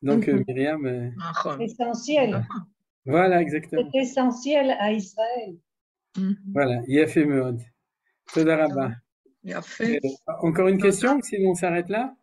Donc, Myriam. Essentiel. Voilà, exactement. C'est essentiel à Israël. Voilà, Yafé Meod. Toda Rabba. Yafé. Encore une question, sinon on s'arrête là?